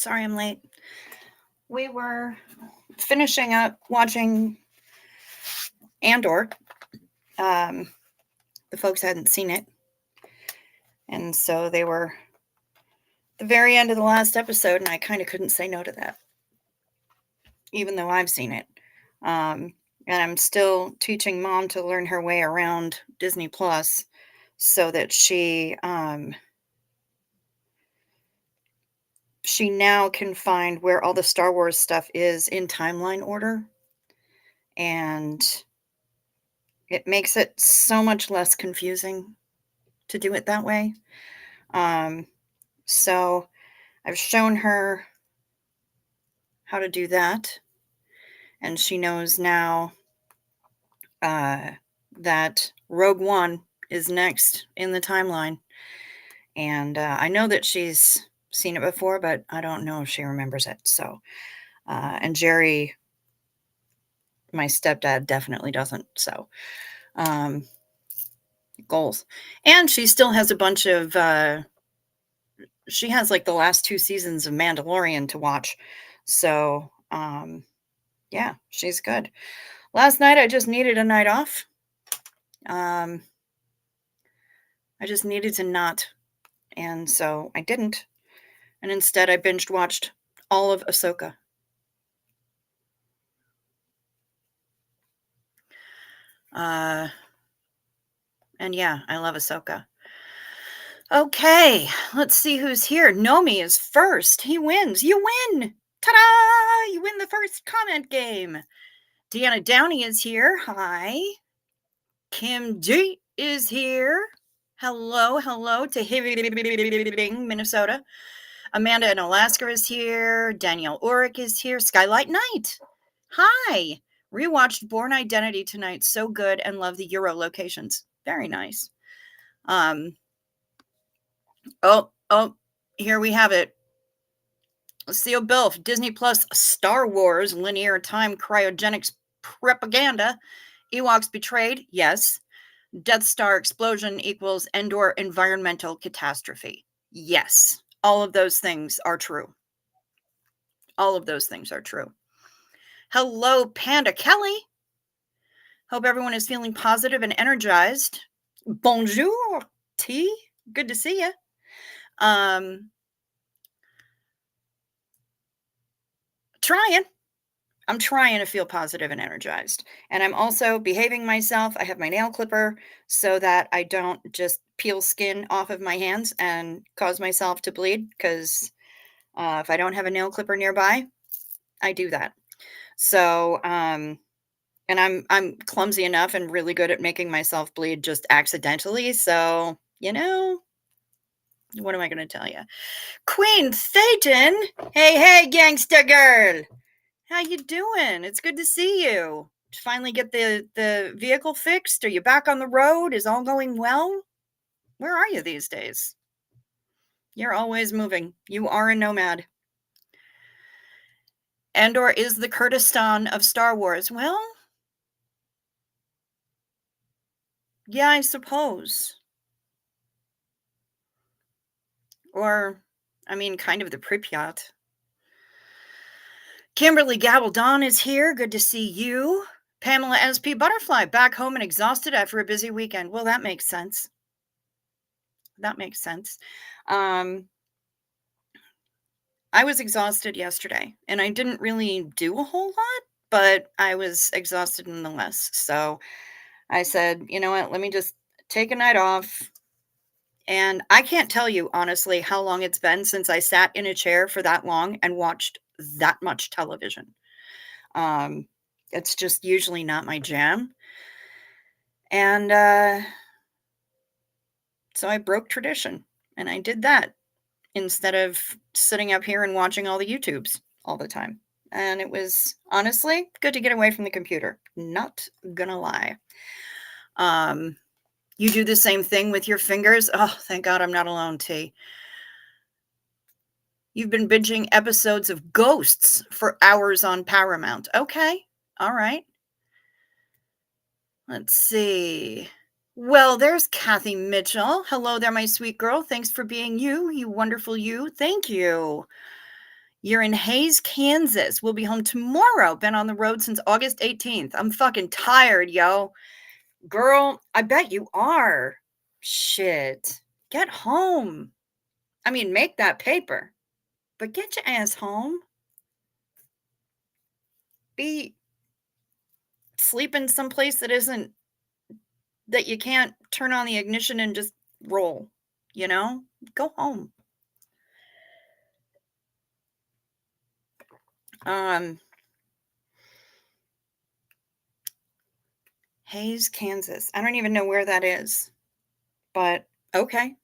Sorry I'm late. We were finishing up watching Andor. The folks hadn't seen it. And so they were the very end of the last episode, and I kind of couldn't say no to that, even though I've seen it. And I'm still teaching Mom to learn her way around Disney Plus so that she now can find where all the Star Wars stuff is in timeline order. And it makes it so much less confusing to do it that way. So I've shown her how to do that. And she knows now that Rogue One is next in the timeline. And I know that she's seen it before, but I don't know if she remembers it. So, and Jerry, my stepdad, definitely doesn't. So, goals. And she still has a bunch of, she has like the last 2 seasons of Mandalorian to watch. So, yeah, she's good. Last night, I just needed a night off. I just needed to not. And so I didn't. And instead, I binge watched all of Ahsoka. And yeah, I love Ahsoka. Okay, let's see who's here. Nomi is first. He wins. You win. Ta-da! You win the first comment game. Deanna Downey is here. Hi. Kim G is here. Hello to Minnesota. Amanda in Alaska is here. Danielle Orick is here. Skylight Knight. Hi. Rewatched Born Identity tonight. So good and love the Euro locations. Very nice. Oh, here we have it. Theo Bilf, Disney Plus Star Wars linear time cryogenics propaganda. Ewoks betrayed. Yes. Death Star explosion equals Endor environmental catastrophe. Yes. All of those things are true. All of those things are true. Hello, Panda Kelly. Hope everyone is feeling positive and energized. Bonjour, T. Good to see you. I'm trying to feel positive and energized. And I'm also behaving myself. I have my nail clipper so that I don't just peel skin off of my hands and cause myself to bleed. Because if I don't have a nail clipper nearby, I do that. So, and I'm clumsy enough and really good at making myself bleed just accidentally. So, what am I going to tell you? Queen Thetan. Hey, gangsta girl. How you doing? It's good to see you. Did you finally get the vehicle fixed? Are you back on the road? Is all going well? Where are you these days? You're always moving. You are a nomad. Andor is the Kurdistan of Star Wars. Well, yeah, I suppose. Or, kind of the Pripyat. Kimberly Gabaldon is here. Good to see you. Pamela SP Butterfly, back home and exhausted after a busy weekend. Well, that makes sense. I was exhausted yesterday, and I didn't really do a whole lot, but I was exhausted nonetheless. So I said, you know what, let me just take a night off. And I can't tell you, honestly, how long it's been since I sat in a chair for that long and watched that much television. It's just usually not my jam. And so I broke tradition, and I did that instead of sitting up here and watching all the YouTubes all the time. And it was honestly good to get away from the computer. Not gonna lie. You do the same thing with your fingers? Oh, thank God I'm not alone, T. You've been binging episodes of Ghosts for hours on Paramount. Okay. All right. Let's see. Well, there's Kathy Mitchell. Hello there, my sweet girl. Thanks for being you wonderful you. Thank you. You're in Hayes, Kansas. We'll be home tomorrow. Been on the road since August 18th. I'm fucking tired, yo. Girl, I bet you are. Shit. Get home. I mean, make that paper, but get your ass home. Be sleeping someplace that you can't turn on the ignition and just roll, you know? Go home. Um, Hayes, Kansas. I don't even know where that is, but okay.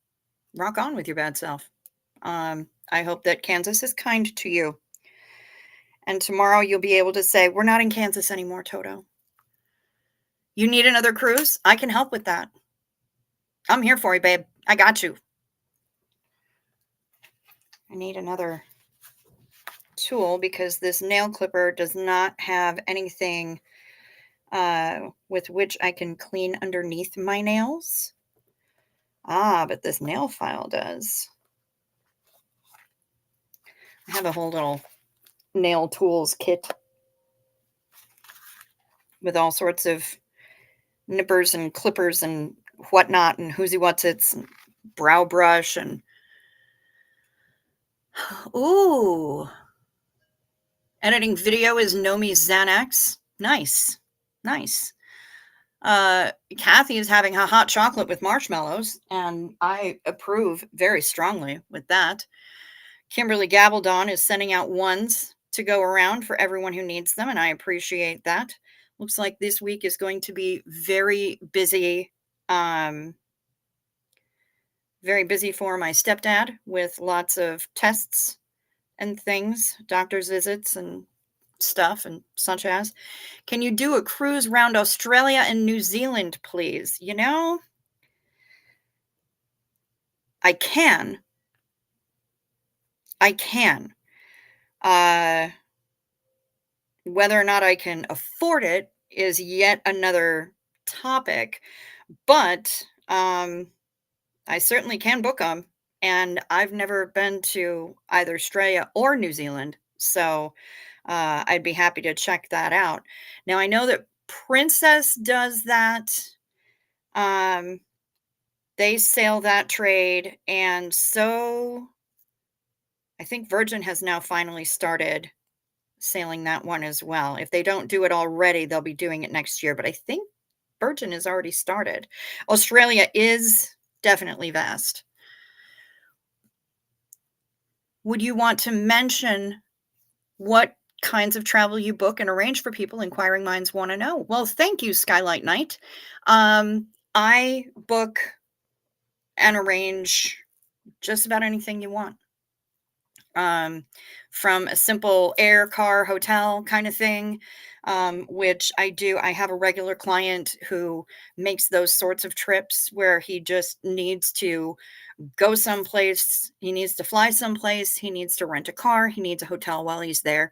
Rock on with your bad self. I hope that Kansas is kind to you. And tomorrow you'll be able to say, we're not in Kansas anymore, Toto. You need another cruise? I can help with that. I'm here for you, babe. I got you. I need another tool because this nail clipper does not have anything with which I can clean underneath my nails. But this nail file does. I have a whole little nail tools kit with all sorts of nippers and clippers and whatnot and whoozy what's its and brow brush and ooh, editing video is Nomi Xanax. Nice. Nice. Kathy is having a hot chocolate with marshmallows, and I approve very strongly with that. Kimberly Gabaldon is sending out ones to go around for everyone who needs them, and I appreciate that. Looks like this week is going to be very busy for my stepdad with lots of tests and things, doctor's visits and stuff and such as. Can you do a cruise around Australia and New Zealand, please? You know, I can. I can. Uh, Whether or not I can afford it is yet another topic, but I certainly can book them. And I've never been to either Australia or New Zealand. So I'd be happy to check that out. Now, I know that Princess does that. Um, they sail that trade. And so I think Virgin has now finally started sailing that one as well. If they don't do it already, they'll be doing it next year. But I think Virgin has already started. Australia is definitely vast. Would you want to mention what kinds of travel you book and arrange for people? Inquiring minds want to know. Well, thank you, Skylight Knight. I book and arrange just about anything you want. From a simple air, car, hotel kind of thing, which I do. I have a regular client who makes those sorts of trips where he just needs to go someplace, he needs to fly someplace, he needs to rent a car, he needs a hotel while he's there.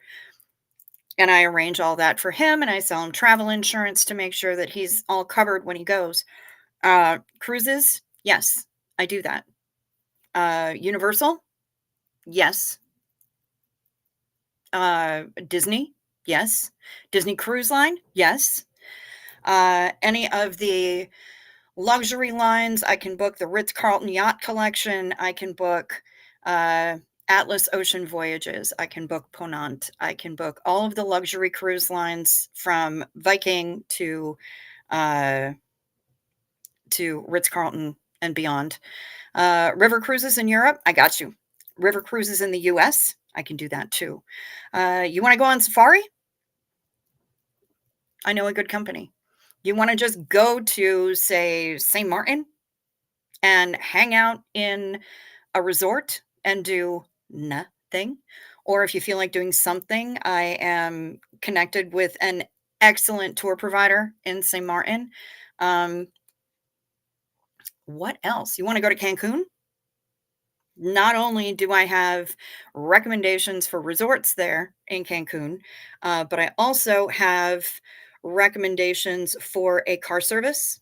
And I arrange all that for him and I sell him travel insurance to make sure that he's all covered when he goes. Cruises, yes, I do that. Universal, yes. Disney, yes. Disney Cruise Line, yes. Any of the luxury lines, I can book the Ritz-Carlton Yacht Collection. I can book Atlas Ocean Voyages. I can book Ponant. I can book all of the luxury cruise lines from Viking to Ritz-Carlton and beyond. River cruises in Europe, I got you. River cruises in the US, I can do that too. You want to go on safari? I know a good company. You want to just go to, say, St. Martin and hang out in a resort and do nothing? Or if you feel like doing something, I am connected with an excellent tour provider in St. Martin. What else? You want to go to Cancun? Not only do I have recommendations for resorts there in Cancun, but I also have recommendations for a car service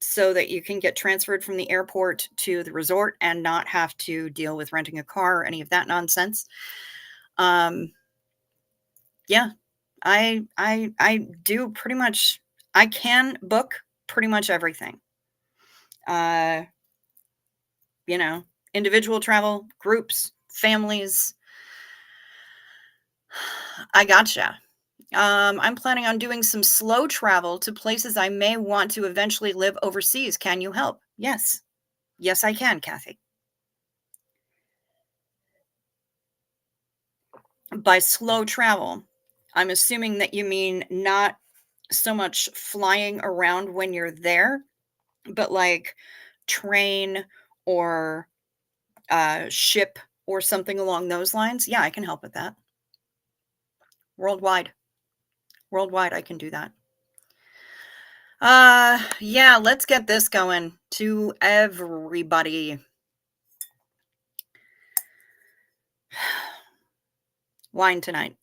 so that you can get transferred from the airport to the resort and not have to deal with renting a car or any of that nonsense. Um, yeah, I do pretty much. I can book pretty much everything. Uh, you know, individual travel, groups, families. I gotcha. I'm planning on doing some slow travel to places I may want to eventually live overseas. Can you help? Yes. Yes, I can, Kathy. By slow travel, I'm assuming that you mean not so much flying around when you're there, but like train or ship or something along those lines. Yeah, I can help with that. Worldwide. Worldwide, I can do that. Yeah, let's get this going to everybody. Wine tonight.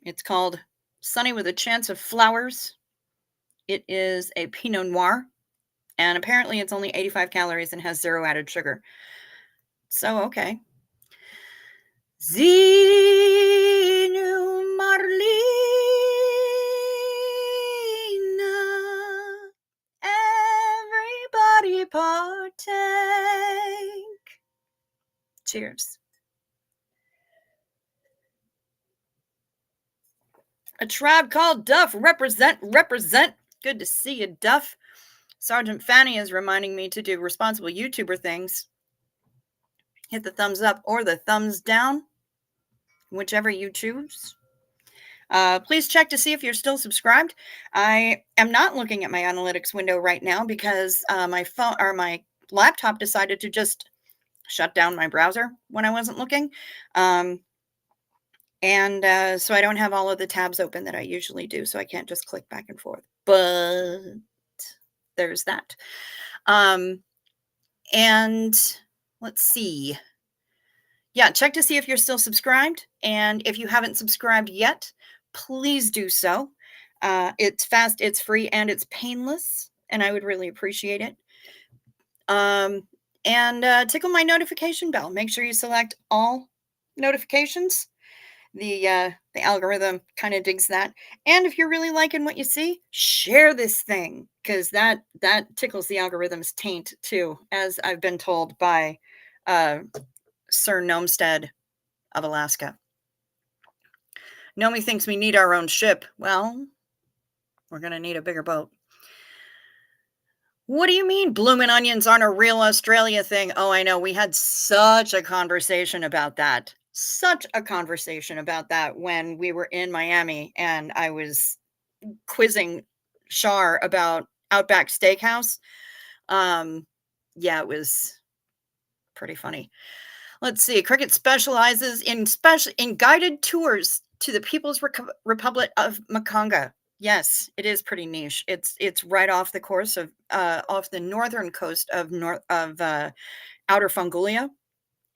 It's called Sunny with a Chance of Flowers. It is a Pinot Noir, and apparently it's only 85 calories and has 0 added sugar. So, okay. Zinu Marlina, everybody partake. Cheers. A Tribe Called Duff, represent, represent. Good to see you, Duff. Sergeant Fanny is reminding me to do responsible YouTuber things. Hit the thumbs up or the thumbs down, whichever you choose. Please check to see if you're still subscribed. I am not looking at my analytics window right now because my phone or my laptop decided to just shut down my browser when I wasn't looking. So I don't have all of the tabs open that I usually do, so I can't just click back and forth. But there's that. And let's see. Yeah, check to see if you're still subscribed. And if you haven't subscribed yet, please do so. It's fast, it's free, and it's painless. And I would really appreciate it. Tickle my notification bell. Make sure you select all notifications. The algorithm kind of digs that. And if you're really liking what you see, share this thing because that tickles the algorithm's taint too, as I've been told by Sir Gnomestead of Alaska. Nomi thinks we need our own ship. Well, we're gonna need a bigger boat. What do you mean bloomin' onions aren't a real Australia thing? Oh, I know. We had such a conversation about that. Such a conversation about that when we were in Miami and I was quizzing Shar about Outback Steakhouse. Yeah, it was pretty funny. Let's see. Cricket specializes in guided tours to the People's Republic of Makonga. Yes, it is pretty niche. It's right off the course of off the northern coast of Outer Fungolia,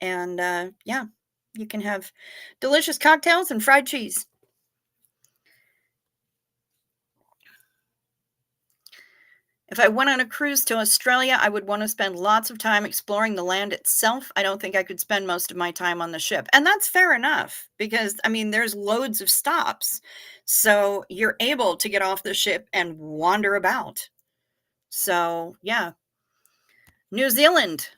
and yeah, you can have delicious cocktails and fried cheese. If I went on a cruise to Australia, I would want to spend lots of time exploring the land itself. I don't think I could spend most of my time on the ship. And that's fair enough because, I mean, there's loads of stops. So you're able to get off the ship and wander about. So, yeah. New Zealand.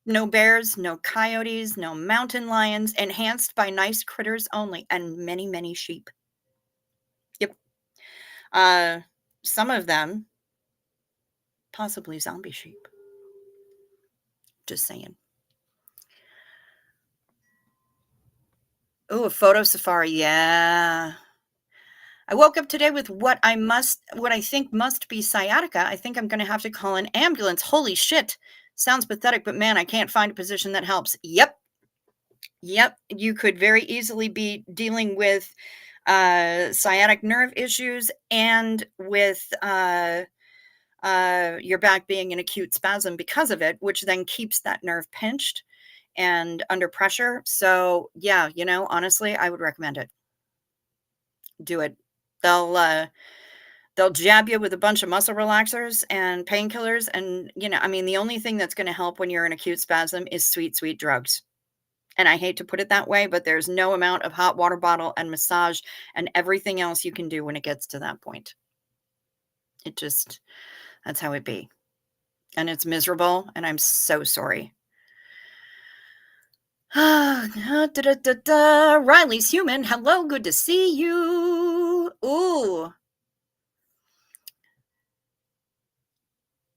No bears, no coyotes, no mountain lions, enhanced by nice critters only, and many, many sheep. Yep. Some of them possibly zombie sheep. Just saying. Oh, a photo safari. Yeah. I woke up today with what I think must be sciatica. I think I'm going to have to call an ambulance. Holy shit. Sounds pathetic, but man, I can't find a position that helps. Yep. Yep. You could very easily be dealing with sciatic nerve issues and with your back being in acute spasm because of it, which then keeps that nerve pinched and under pressure. So, yeah, honestly, I would recommend it. Do it. They'll They'll jab you with a bunch of muscle relaxers and painkillers, and, I mean, the only thing that's gonna help when you're in acute spasm is sweet, sweet drugs. And I hate to put it that way, but there's no amount of hot water bottle and massage and everything else you can do when it gets to that point. It just that's how it be. And it's miserable, and I'm so sorry. Riley's human. Hello, good to see you. Ooh.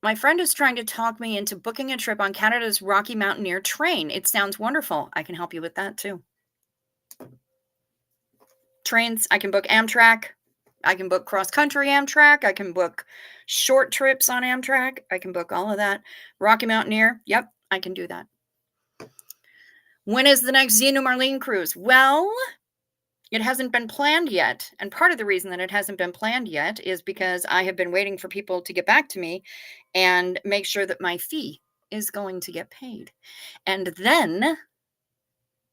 My friend is trying to talk me into booking a trip on Canada's Rocky Mountaineer train. It sounds wonderful. I can help you with that too. Trains, I can book Amtrak. I can book cross country Amtrak. I can book short trips on Amtrak. I can book all of that. Rocky Mountaineer. Yep, I can do that. When is the next Xenu Marlene cruise? Well, it hasn't been planned yet. And part of the reason that it hasn't been planned yet is because I have been waiting for people to get back to me and make sure that my fee is going to get paid. And then,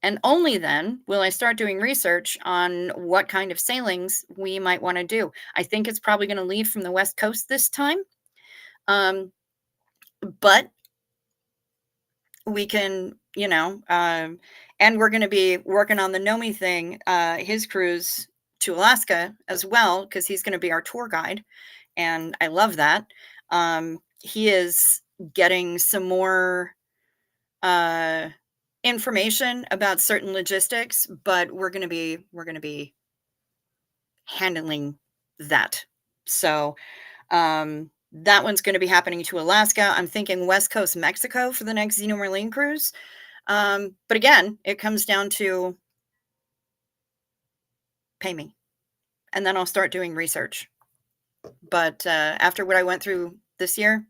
and only then, will I start doing research on what kind of sailings we might want to do. I think it's probably going to leave from the West Coast this time. But we can, and we're going to be working on the Nomi thing, his cruise to Alaska as well, because he's going to be our tour guide. And I love that. He is getting some more information about certain logistics, but we're going to be handling that. So, that one's going to be happening to Alaska. I'm thinking West Coast Mexico for the next Xenu Marlene cruise. But again, it comes down to pay me, and then I'll start doing research. But after what I went through this year,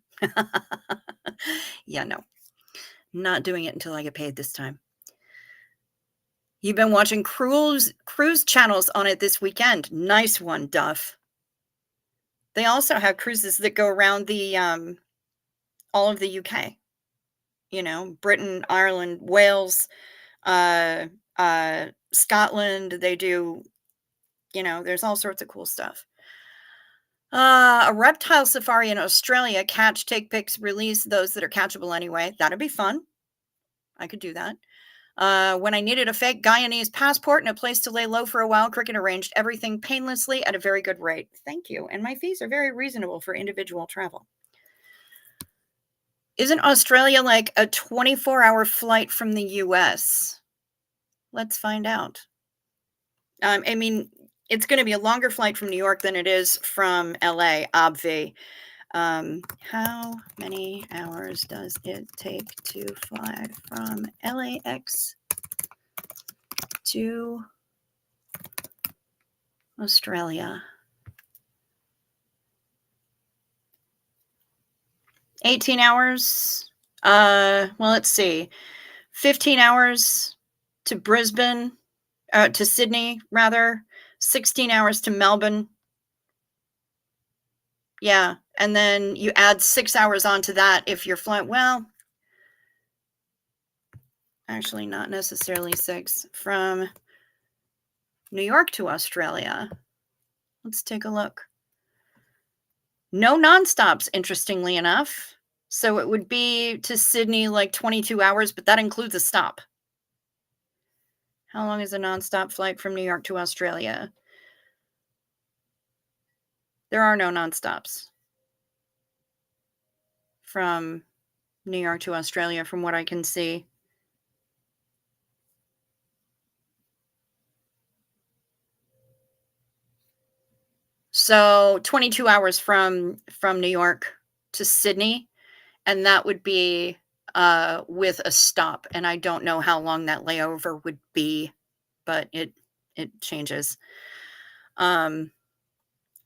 yeah, no, not doing it until I get paid this time. You've been watching cruise channels on it this weekend. Nice one, Duff. They also have cruises that go around the all of the UK. Britain, Ireland, Wales, Scotland. They do, there's all sorts of cool stuff. A reptile safari in Australia. Catch, take pics, release those that are catchable anyway. That'd be fun. I could do that. When I needed a fake Guyanese passport and a place to lay low for a while, Cricket arranged everything painlessly at a very good rate. Thank you. And my fees are very reasonable for individual travel. Isn't Australia like a 24-hour flight from the US? Let's find out. I mean, it's going to be a longer flight from New York than it is from LA, obvi. How many hours does it take to fly from LAX to Australia? 18 hours. Well, let's see. 15 hours to Brisbane, to Sydney, rather. 16 hours to Melbourne. Yeah. And then you add 6 hours onto that if you're flying. Well, actually, not necessarily 6. From New York to Australia. Let's take a look. No nonstops, interestingly enough. So it would be to Sydney like 22 hours, but that includes a stop. How long is a nonstop flight from New York to Australia? There are no nonstops from New York to Australia, from what I can see. So 22 hours from New York to Sydney, and that would be with a stop. And I don't know how long that layover would be, but it changes.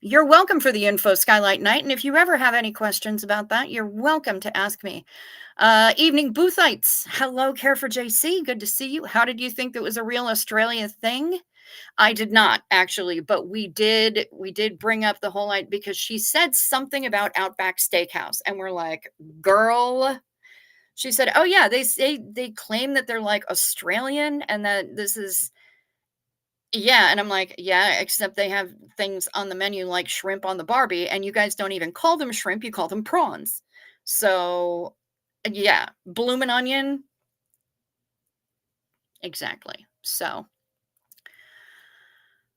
You're welcome for the info, Skylight Night. And if you ever have any questions about that, you're welcome to ask me. Evening Boothites. Hello, Care for JC. Good to see you. How did you think that was a real Australia thing? I did not, actually, but we did bring up the whole night because she said something about Outback Steakhouse, and we're like, girl. She said, oh yeah, they claim that they're like Australian and that this is Yeah, and I'm like, "Yeah, except they have things on the menu like shrimp on the Barbie, and you guys don't even call them shrimp, you call them prawns." So, yeah, bloomin' onion exactly. So,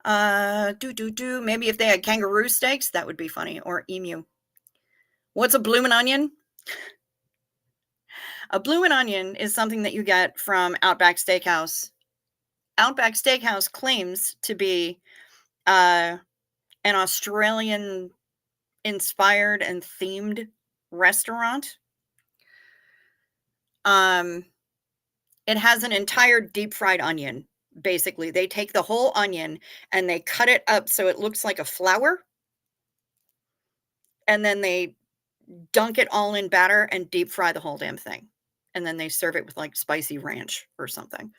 maybe if they had kangaroo steaks, that would be funny, or emu. What's a bloomin' onion? A bloomin' onion is something that you get from Outback Steakhouse. Outback Steakhouse claims to be, uh, an Australian inspired and themed restaurant. Um, it has an entire deep fried onion. Basically, they take the whole onion and they cut it up so it looks like a flower, and then they dunk it all in batter and deep fry the whole damn thing. And then they serve it with like spicy ranch or something.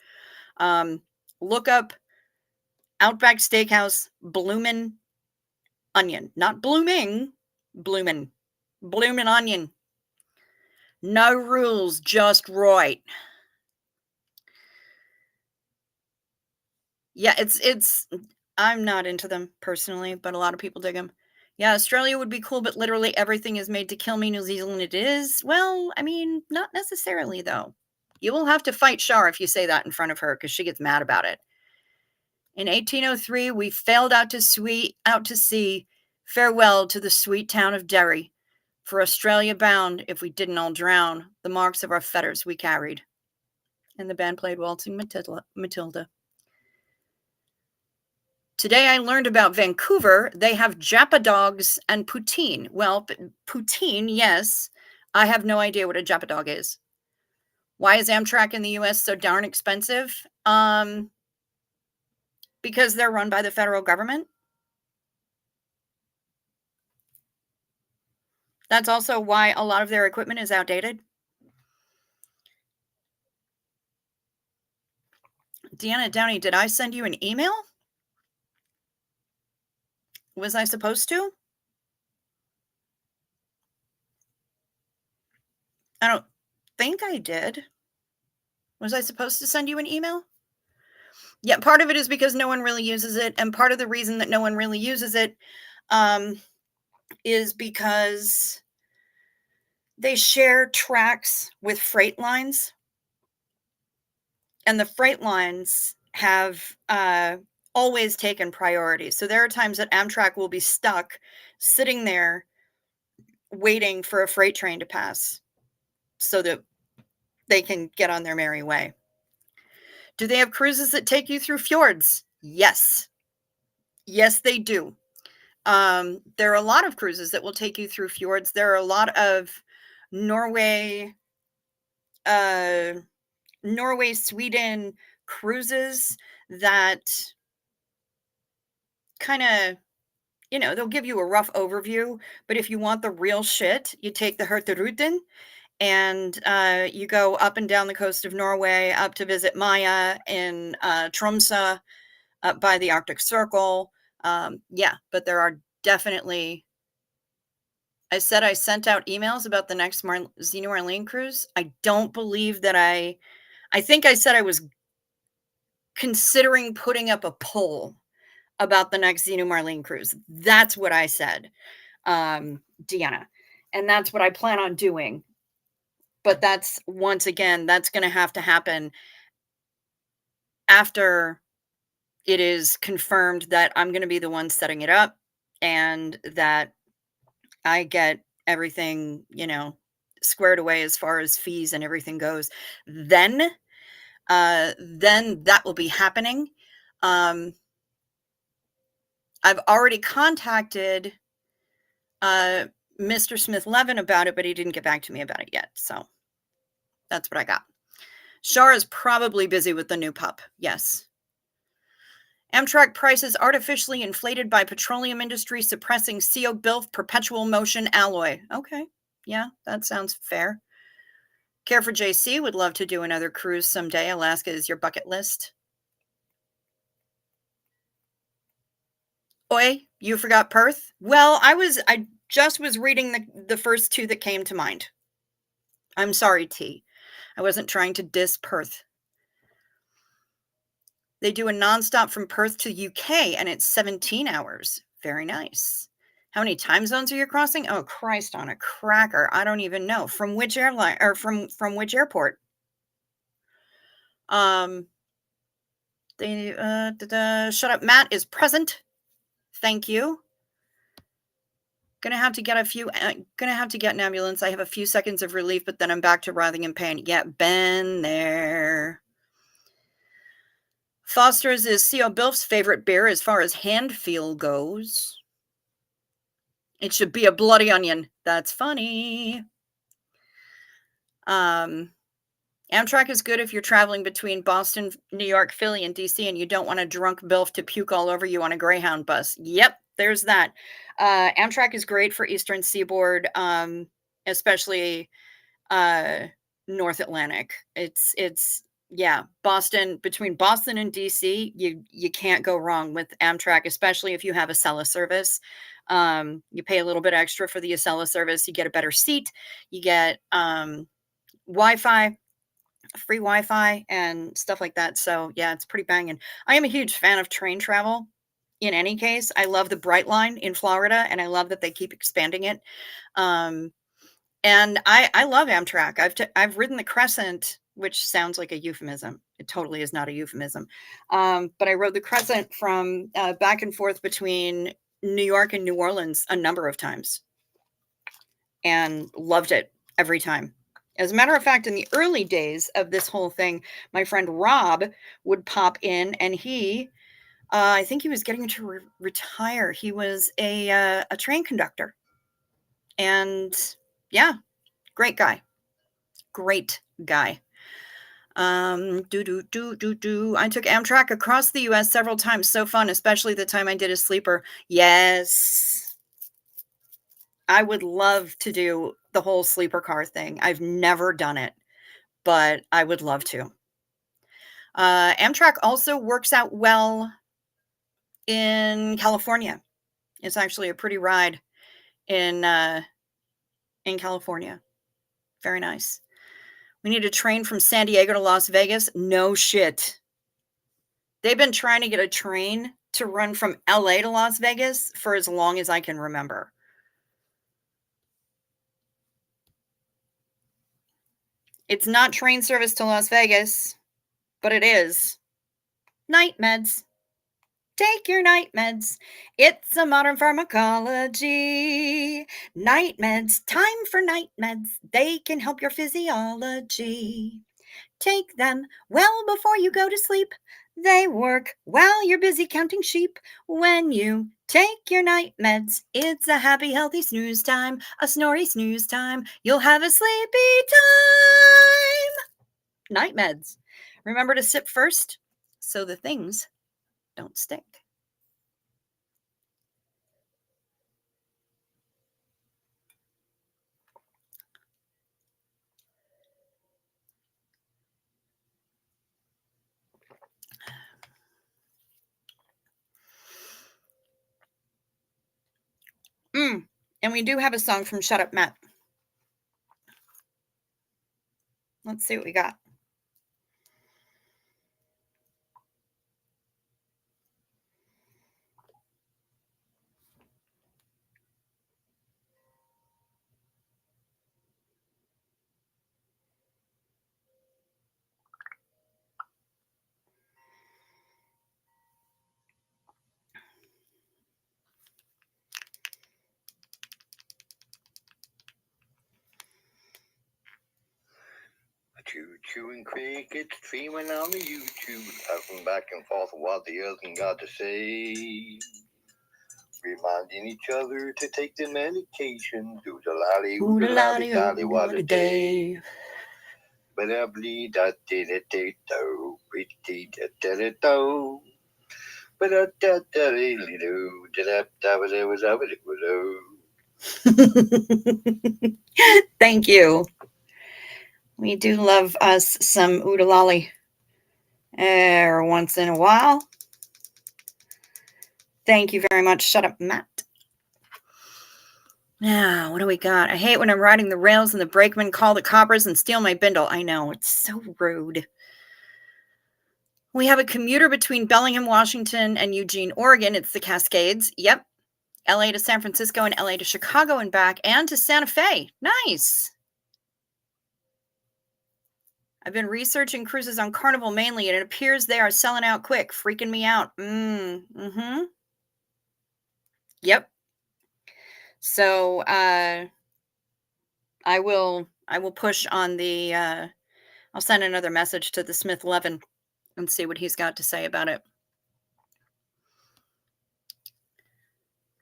Um, look up Outback Steakhouse bloomin' onion, not blooming, bloomin', bloomin' onion. No rules, just right. Yeah, it's I'm not into them personally, but a lot of people dig them. Yeah, Australia would be cool, but literally everything is made to kill me. New Zealand it is. Well, I mean, not necessarily though. You will have to fight Shar if you say that in front of her because she gets mad about it. In 1803, we failed out to sea. Farewell to the sweet town of Derry. For Australia bound, if we didn't all drown, the marks of our fetters we carried. And the band played Waltzing Matilda. Today I learned about Vancouver. They have Japa dogs and poutine. Well, poutine, yes. I have no idea what a Japa dog is. Why is Amtrak in the US so darn expensive? Because they're run by the federal government. That's also why a lot of their equipment is outdated. Deanna Downey, did I send you an email? Was I supposed to? I don't think I did. Was I supposed to send you an email? Yeah, part of it is because no one really uses it, and part of the reason that no one really uses it um, is because they share tracks with freight lines, and the freight lines have always taken priority. So there are times that Amtrak will be stuck sitting there waiting for a freight train to pass so that they can get on their merry way. Do they have cruises that take you through fjords? Yes. Yes, they do. There are a lot of cruises that will take you through fjords. There are a lot of Norway, uh, Sweden cruises that kind of, they'll give you a rough overview. But if you want the real shit, you take the Hurtigruten and you go up and down the coast of Norway up to visit Maya in Tromsø, up by the Arctic Circle. Yeah, but there are definitely. I said I sent out emails about the next Xenu Marlene cruise. I don't believe that I think I said I was considering putting up a poll about the next Xenu Marlene cruise. That's what I said, Deanna. And that's what I plan on doing. But that's, once again, that's going to have to happen after it is confirmed that I'm going to be the one setting it up and that I get everything, squared away as far as fees and everything goes. Then that will be happening. I've already contacted Mr. Smith Levin about it, but he didn't get back to me about it yet. So that's what I got. Shar is probably busy with the new pup. Yes. Amtrak prices artificially inflated by petroleum industry suppressing CO Bilf perpetual motion alloy. Okay. Yeah, that sounds fair. Care for JC would love to do another cruise someday. Alaska is your bucket list. Oi, you forgot Perth? Well, I just was reading the first two that came to mind. I'm sorry, T. I wasn't trying to diss Perth. They do a nonstop from Perth to UK, and it's 17 hours. Very nice. How many time zones are you crossing? Oh, Christ on a cracker. I don't even know. From which airline or from which airport? Um, they Shut up, Matt is present. Thank you. Gonna have to get an ambulance. I have a few seconds of relief, but then I'm back to writhing in pain. Yeah, been there. Foster's is C.O. Bilf's favorite beer as far as hand feel goes. It should be a bloody onion. That's funny. Amtrak is good if you're traveling between Boston, New York, Philly, and DC, and you don't want a drunk bilf to puke all over you on a Greyhound bus. Yep, there's that. Amtrak is great for Eastern Seaboard, especially North Atlantic. It's yeah, Boston, between Boston and DC, you can't go wrong with Amtrak, especially if you have Acela service. You pay a little bit extra for the Acela service, you get a better seat, you get Wi-Fi, free Wi-Fi and stuff like that. So yeah, it's pretty banging. I am a huge fan of train travel. In any case, I love the Bright Line in Florida, and I love that they keep expanding it. And I love Amtrak. I've ridden the Crescent, which sounds like a euphemism. It totally is not a euphemism. But I rode the Crescent from back and forth between New York and New Orleans a number of times, and loved it every time. As a matter of fact, in the early days of this whole thing, my friend Rob would pop in, and I think he was getting to retire. He was a train conductor, and yeah, great guy. Great guy. I took Amtrak across the US several times. So fun, especially the time I did a sleeper. Yes. I would love to do the whole sleeper car thing. I've never done it, but I would love to. Amtrak also works out well in California. It's actually a pretty ride in California. Very nice. We need a train from San Diego to Las Vegas. No shit. They've been trying to get a train to run from LA to Las Vegas for as long as I can remember. It's not train service to Las Vegas, but it is. Night meds. Take your night meds. It's a modern pharmacology. Night meds. Time for night meds. They can help your physiology. Take them well before you go to sleep. They work while you're busy counting sheep. When you take your night meds, it's a happy, healthy snooze time, a snory snooze time. You'll have a sleepy time. Night meds. Remember to sip first so the things don't stick. And we do have a song from Shut Up, Matt. Let's see what we got. Choo-choo crickets streaming on the YouTube, talking back and forth what the other got to say. Reminding each other to take the medication. Doodle-lolly, oodle-lolly, what a day. But I bleed that did it, do, pretty did do. But I did it, do, did it, Thank you. We do love us some oodalali every once in a while. Thank you very much. Shut up, Matt. Now, what do we got? I hate when I'm riding the rails and the brakemen call the coppers and steal my bindle. I know, it's so rude. We have a commuter between Bellingham, Washington, and Eugene, Oregon. It's the Cascades. Yep. LA to San Francisco and LA to Chicago and back, and to Santa Fe. Nice. I've been researching cruises on Carnival mainly, and it appears they are selling out quick, freaking me out. Mm-hmm. Yep. So I will push on the I'll send another message to the Smith Levin and see what he's got to say about it.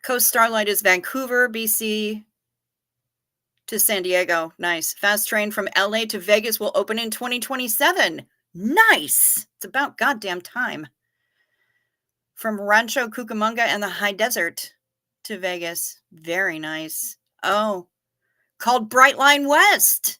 Coast Starlight is Vancouver, BC to San Diego. Nice. Fast train from LA to Vegas will open in 2027. Nice. It's about goddamn time. From Rancho Cucamonga and the high desert to Vegas. Very nice. Oh, called Brightline West.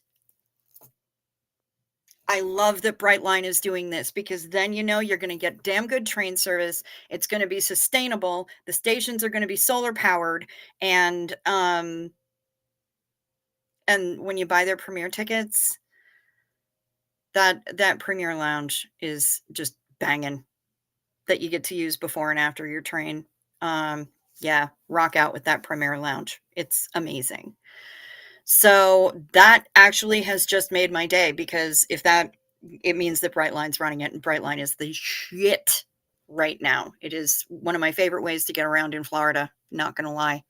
I love that Brightline is doing this, because then you know you're going to get damn good train service. It's going to be sustainable. The stations are going to be solar powered, and when you buy their premier tickets, that premier lounge is just banging, that you get to use before and after your train. Yeah, rock out with that premier lounge. It's amazing. So that actually has just made my day, because it means that Brightline's running it, and Brightline is the shit right now. It is one of my favorite ways to get around in Florida, not gonna lie.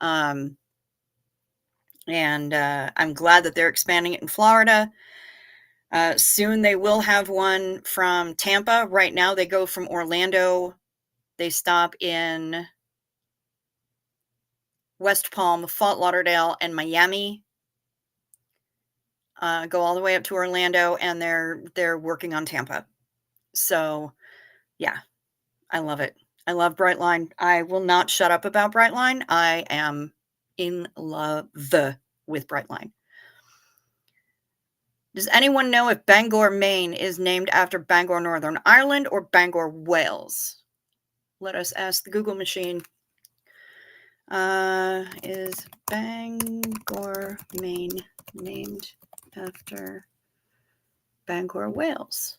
And I'm glad that they're expanding it in Florida. Soon they will have one from Tampa. Right now they go from Orlando. They stop in West Palm, Fort Lauderdale, and Miami. Go all the way up to Orlando, and they're working on Tampa. So yeah, I love it. I love Brightline. I will not shut up about Brightline. I am in love with Brightline. Does anyone know if Bangor, Maine is named after Bangor, Northern Ireland, or Bangor, Wales? Let us ask the Google machine. Is Bangor, Maine named after Bangor, Wales?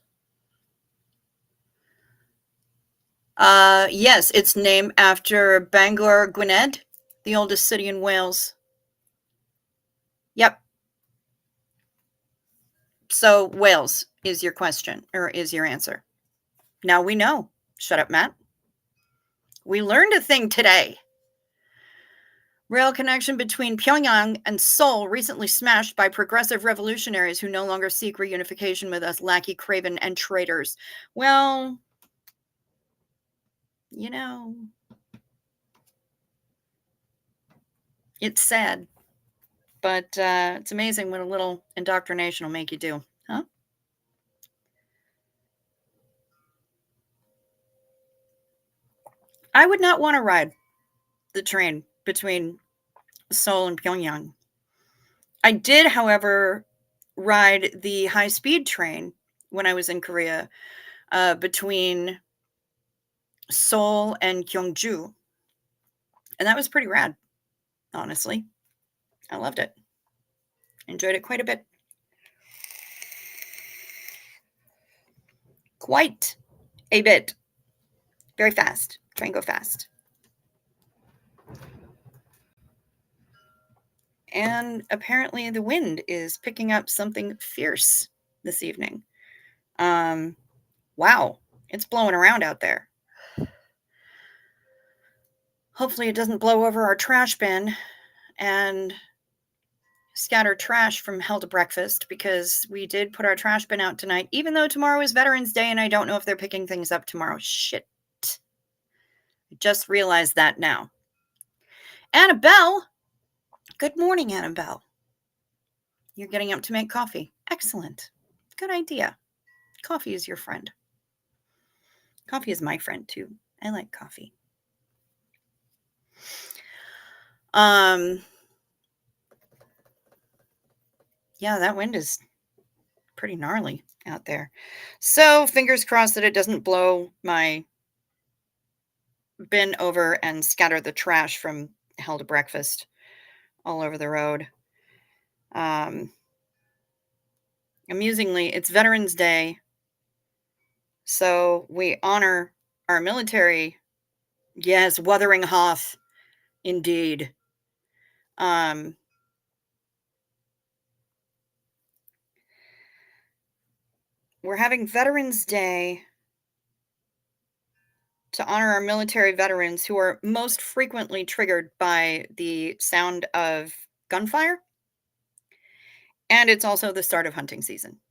Yes, it's named after Bangor, Gwynedd, the oldest city in Wales. Yep. So Wales is your question, or is your answer. Now we know. Shut up, Matt. We learned a thing today. Rail connection between Pyongyang and Seoul recently smashed by progressive revolutionaries who no longer seek reunification with us lackey, craven, and traitors. Well, you know, it's sad, but it's amazing what a little indoctrination will make you do, huh? I would not want to ride the train between Seoul and Pyongyang. I did, however, ride the high-speed train when I was in Korea, between Seoul and Gyeongju, and that was pretty rad, honestly. I loved it. Enjoyed it quite a bit. Quite a bit. Very fast. Train go fast. And apparently the wind is picking up something fierce this evening. Wow, it's blowing around out there. Hopefully it doesn't blow over our trash bin and scatter trash from hell to breakfast, because we did put our trash bin out tonight, even though tomorrow is Veterans Day and I don't know if they're picking things up tomorrow. Shit. I just realized that now. Annabelle. Good morning, Annabelle. You're getting up to make coffee. Excellent. Good idea. Coffee is your friend. Coffee is my friend too. I like coffee. Yeah, that wind is pretty gnarly out there. So fingers crossed that it doesn't blow my bin over and scatter the trash from hell to breakfast all over the road. Amusingly, it's Veterans Day, So we honor our military. Yes, Wuthering Hoth, indeed. Um, we're having Veterans Day to honor our military veterans who are most frequently triggered by the sound of gunfire. And it's also the start of hunting season.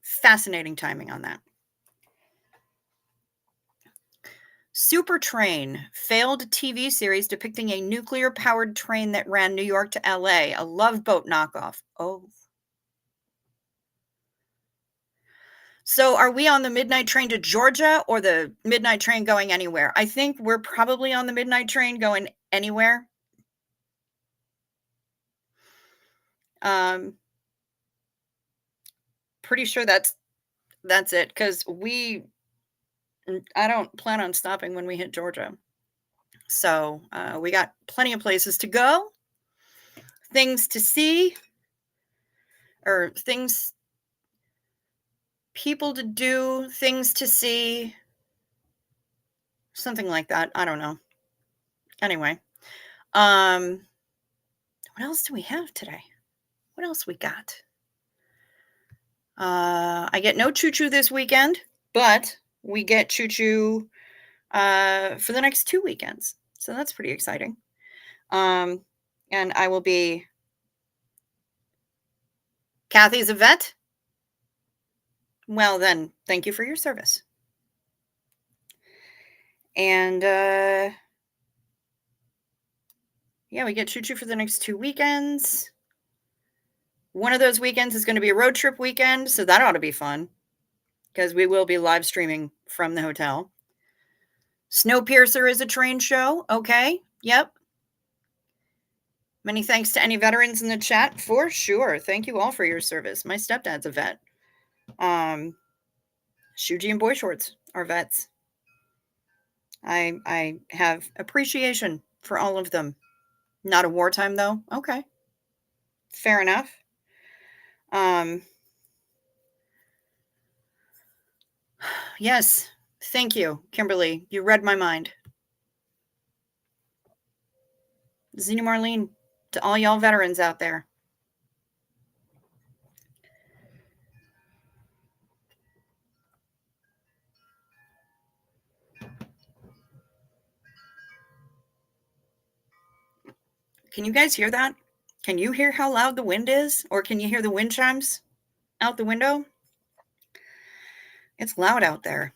Fascinating timing on that. Super Train, failed TV series depicting a nuclear-powered train that ran New York to LA, a Love Boat knockoff. Oh. So are we on the midnight train to Georgia or the midnight train going anywhere? I think we're probably on the midnight train going anywhere. Pretty sure that's it, because I don't plan on stopping when we hit Georgia. So we got plenty of places to go, things to see, or things, people to do, things to see, something like that. I don't know. Anyway, what else do we have today? What else we got? I get no choo-choo this weekend, but we get choo-choo for the next 2 weekends. So that's pretty exciting. And I will be Kathy's a vet. Well, then, thank you for your service. And yeah, we get choo-choo for the next 2 weekends. One of those weekends is going to be a road trip weekend, so that ought to be fun, because we will be live streaming from the hotel. Snowpiercer is a train show. Okay. Yep. Many thanks to any veterans in the chat, for sure. Thank you all for your service. My stepdad's a vet. Shuji and Boy Shorts are vets. I have appreciation for all of them. Not a wartime, though. Okay. Fair enough. Yes. Thank you, Kimberly. You read my mind. Zena Marlene, to all y'all veterans out there. Can you guys hear that? Can you hear how loud the wind is? Or can you hear the wind chimes out the window? It's loud out there.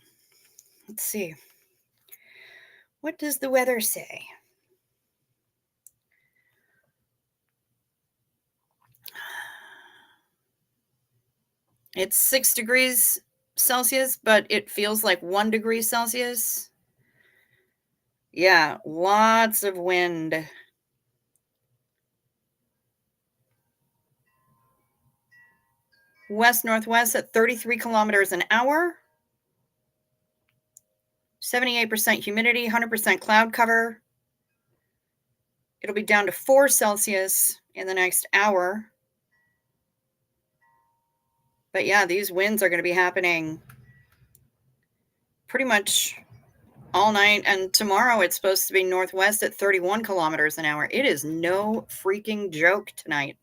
Let's see. What does the weather say? It's 6 degrees Celsius, but it feels like 1 degree Celsius. Yeah, lots of wind. West-northwest at 33 kilometers an hour. 78% humidity, 100% cloud cover. It'll be down to 4 Celsius in the next hour. But yeah, these winds are going to be happening pretty much all night. And tomorrow it's supposed to be northwest at 31 kilometers an hour. It is no freaking joke tonight,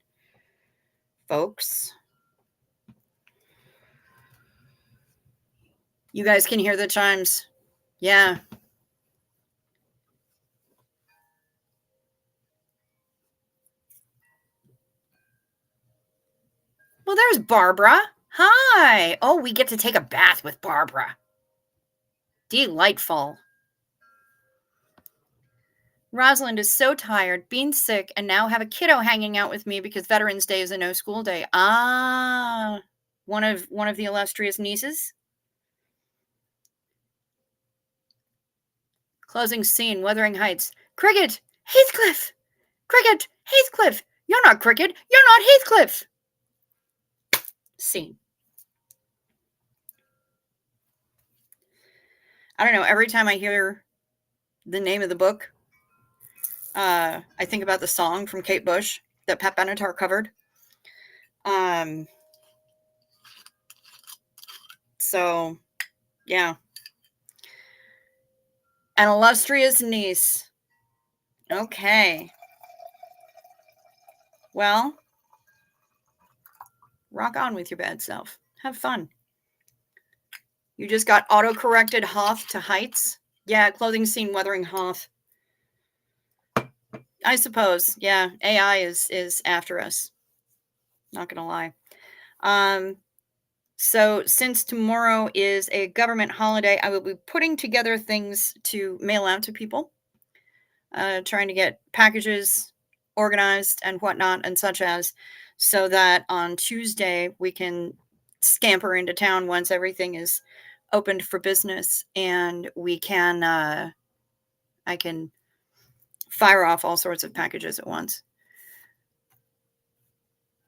folks. You guys can hear the chimes. Yeah. Well, there's Barbara. Hi. Oh, we get to take a bath with Barbara. Delightful. Rosalind is so tired, being sick, and now have a kiddo hanging out with me because Veterans Day is a no school day. Ah, one of the illustrious nieces. Closing scene, Wuthering Heights. Cricket! Heathcliff! Cricket! Heathcliff! You're not Cricket! You're not Heathcliff! Scene. I don't know, every time I hear the name of the book, I think about the song from Kate Bush that Pat Benatar covered. So, yeah. An illustrious niece. Okay. Well, rock on with your bad self. Have fun. You just got auto-corrected Hoth to heights? Yeah, clothing scene Wuthering Hoth. I suppose. Yeah, AI is after us. Not gonna lie. So since tomorrow is a government holiday, I will be putting together things to mail out to people, trying to get packages organized and whatnot and such as, so that on Tuesday we can scamper into town once everything is opened for business, and we can I can fire off all sorts of packages at once.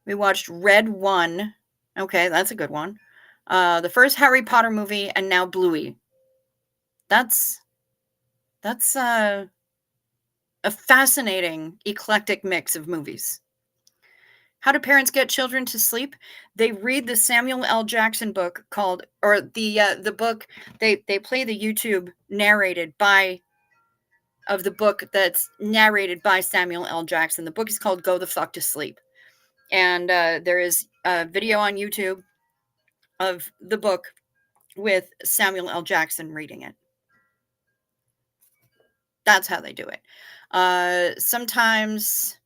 We watched Red One. Okay, that's a good one. The first Harry Potter movie, and now Bluey. That's a fascinating, eclectic mix of movies. How do parents get children to sleep? They read the Samuel L. Jackson book called, or the book. They play the YouTube narrated by of the book that's narrated by Samuel L. Jackson. The book is called Go the Fuck to Sleep, and there is a video on YouTube of the book with Samuel L. Jackson reading it. That's how they do it. Sometimes,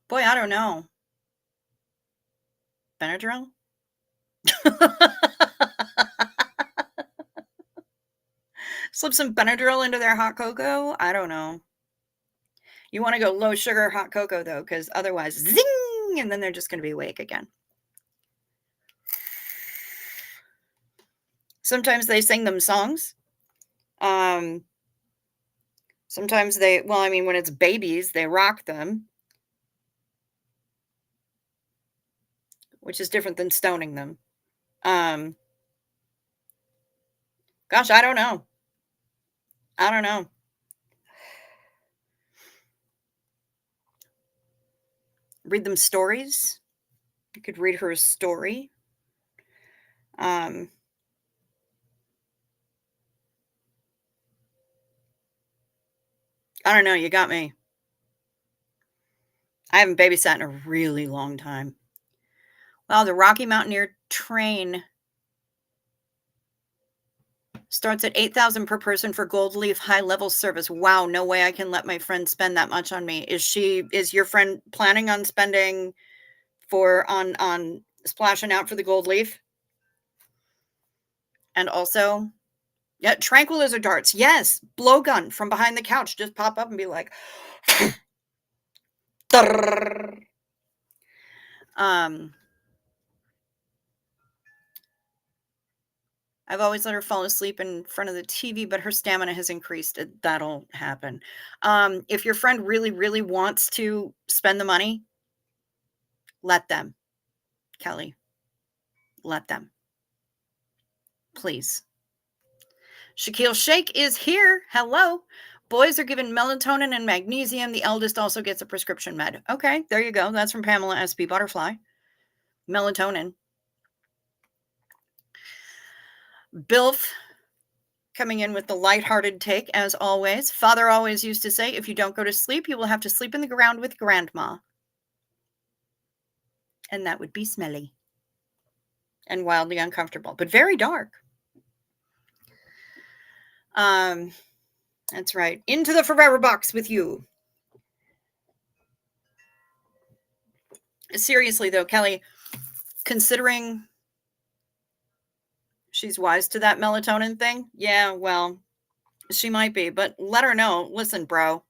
boy, I don't know. Benadryl? Slip some Benadryl into their hot cocoa? I don't know. You want to go low sugar hot cocoa, though, because otherwise, zing! And then they're just going to be awake again. Sometimes they sing them songs. Sometimes when it's babies, they rock them, which is different than stoning them. Gosh, I don't know. Read them stories. You could read her a story. I don't know. You got me. I haven't babysat in a really long time. Wow, the Rocky Mountaineer train starts at $8,000 per person for Gold Leaf high level service. Wow, no way I can let my friend spend that much on me. Is your friend planning on spending on splashing out for the Gold Leaf? And also, yeah, tranquilizer darts. Yes, blowgun from behind the couch. Just pop up and be like, I've always let her fall asleep in front of the TV, but her stamina has increased. That'll happen. If your friend really, really wants to spend the money, let them. Kelly, let them. Please. Shaquille Shake is here. Hello. Boys are given melatonin and magnesium. The eldest also gets a prescription med. Okay, there you go. That's from Pamela SB Butterfly. Melatonin. Bilf coming in with the lighthearted take, as always. Father always used to say, if you don't go to sleep, you will have to sleep in the ground with grandma. And that would be smelly and wildly uncomfortable, but very dark. That's right. Into the forever box with you. Seriously, though, Kelly, considering she's wise to that melatonin thing, yeah, well, she might be, but let her know, listen, bro,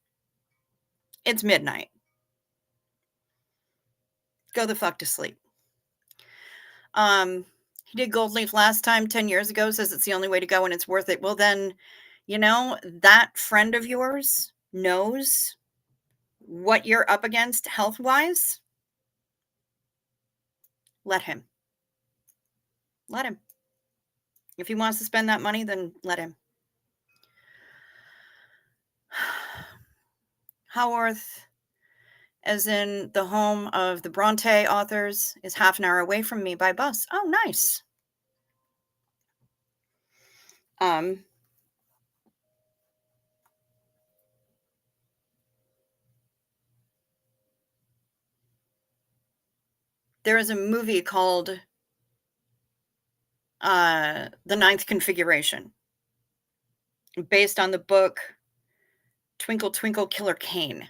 it's midnight. Go the fuck to sleep. He did Gold Leaf last time 10 years ago, says it's the only way to go and it's worth it. Well, then, that friend of yours knows what you're up against health-wise. Let him. Let him. If he wants to spend that money, then let him. Howarth as in the home of the Bronte authors, is half an hour away from me by bus. Oh, nice. Um, there is a movie called The Ninth Configuration, based on the book Twinkle Twinkle Killer Kane.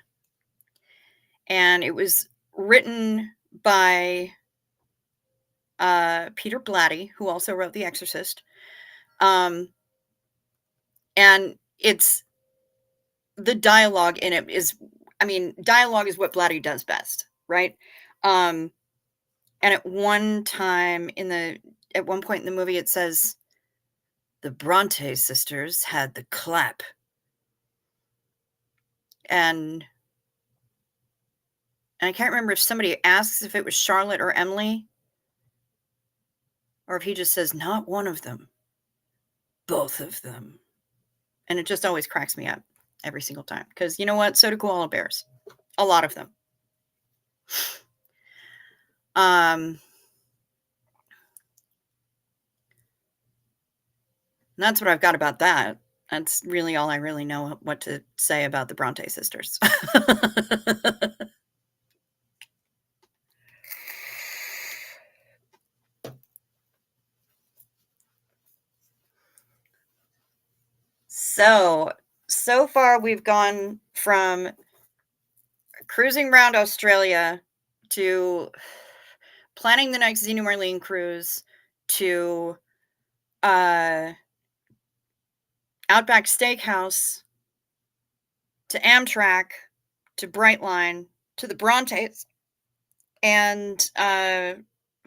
And it was written by Peter Blatty, who also wrote The Exorcist. And it's the dialogue in it is, I mean, dialogue is what Blatty does best, right? And at one point in the movie, it says, the Bronte sisters had the clap. And I can't remember if somebody asks if it was Charlotte or Emily, or if he just says, not one of them, both of them. And it just always cracks me up every single time. Because you know what? So do koala bears. A lot of them. That's what I've got about that. That's really all I really know what to say about the Bronte sisters. So far we've gone from cruising around Australia to planning the next Xenu Marlene cruise to Outback Steakhouse to Amtrak to Brightline to the Brontes and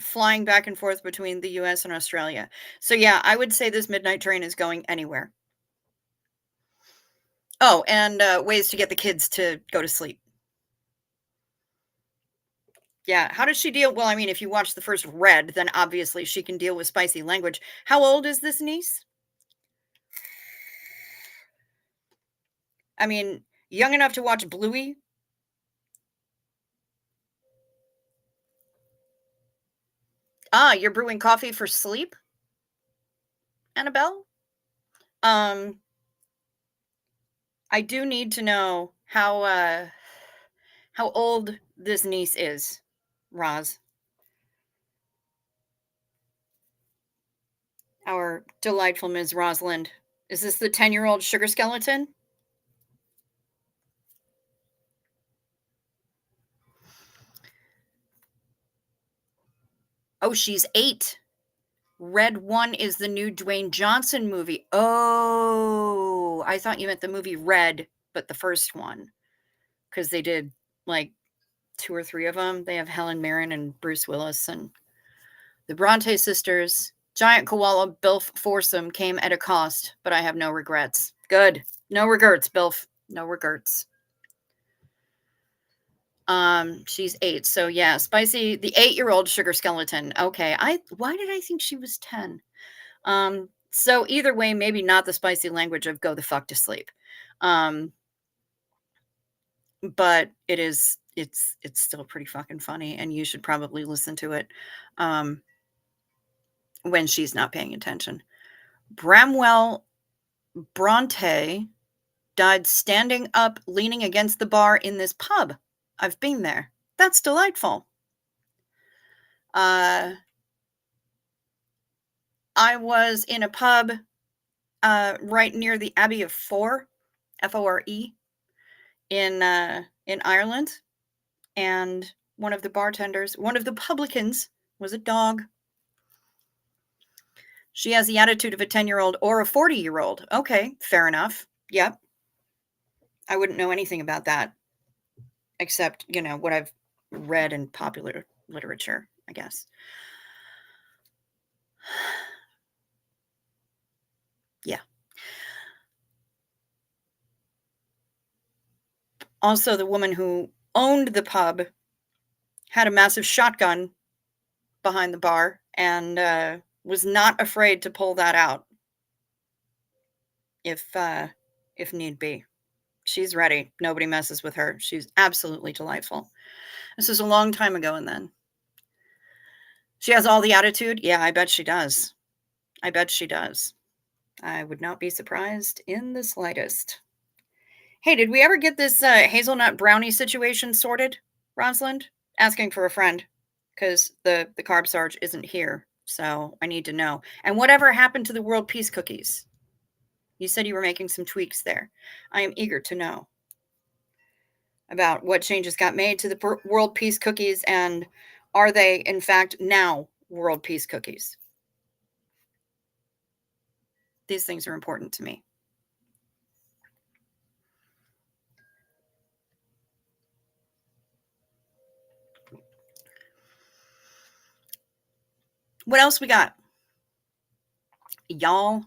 flying back and forth between the US and Australia. So yeah, I would say this midnight train is going anywhere. Oh, and ways to get the kids to go to sleep. Yeah, how does she deal? Well, I mean, if you watch the first Red, then obviously she can deal with spicy language. How old is this niece? I mean, young enough to watch Bluey? Ah, you're brewing coffee for sleep, Annabelle? I do need to know how old this niece is, Roz. Our delightful Ms. Rosalind. Is this the 10-year-old sugar skeleton? Oh, she's 8. Red 1 is the new Dwayne Johnson movie. Oh, I thought you meant the movie Red, but the first one. Because they did like 2 or 3 of them. They have Helen Mirren and Bruce Willis and the Bronte sisters. Giant koala Bilf foursome came at a cost, but I have no regrets. Good. No regrets, Bilf. No regrets. She's 8. So yeah, Spicy, the 8-year-old sugar skeleton. Okay. Why did I think she was 10? So either way, maybe not the spicy language of go the fuck to sleep. But it's still pretty fucking funny, and you should probably listen to it when she's not paying attention. Bramwell Bronte died standing up, leaning against the bar in this pub. I've been there. That's delightful. I was in a pub right near the Abbey of Fore, Fore, in Ireland, and one of the bartenders, one of the publicans, was a dog. She has the attitude of a 10-year-old or a 40-year-old. Okay, fair enough. Yep. I wouldn't know anything about that except, what I've read in popular literature, I guess. Yeah. Also, the woman who owned the pub had a massive shotgun behind the bar and was not afraid to pull that out if need be. She's ready. Nobody messes with her. She's absolutely delightful. This is a long time ago, and then she has all the attitude. Yeah, I bet she does. I bet she does. I would not be surprised in the slightest. Hey, did we ever get this hazelnut brownie situation sorted, Rosalind? Asking for a friend because the carb sarge isn't here, so I need to know. And whatever happened to the world peace cookies? You said you were making some tweaks there. I am eager to know about what changes got made to the world peace cookies, and are they in fact now world peace cookies? These things are important to me. What else we got? Y'all,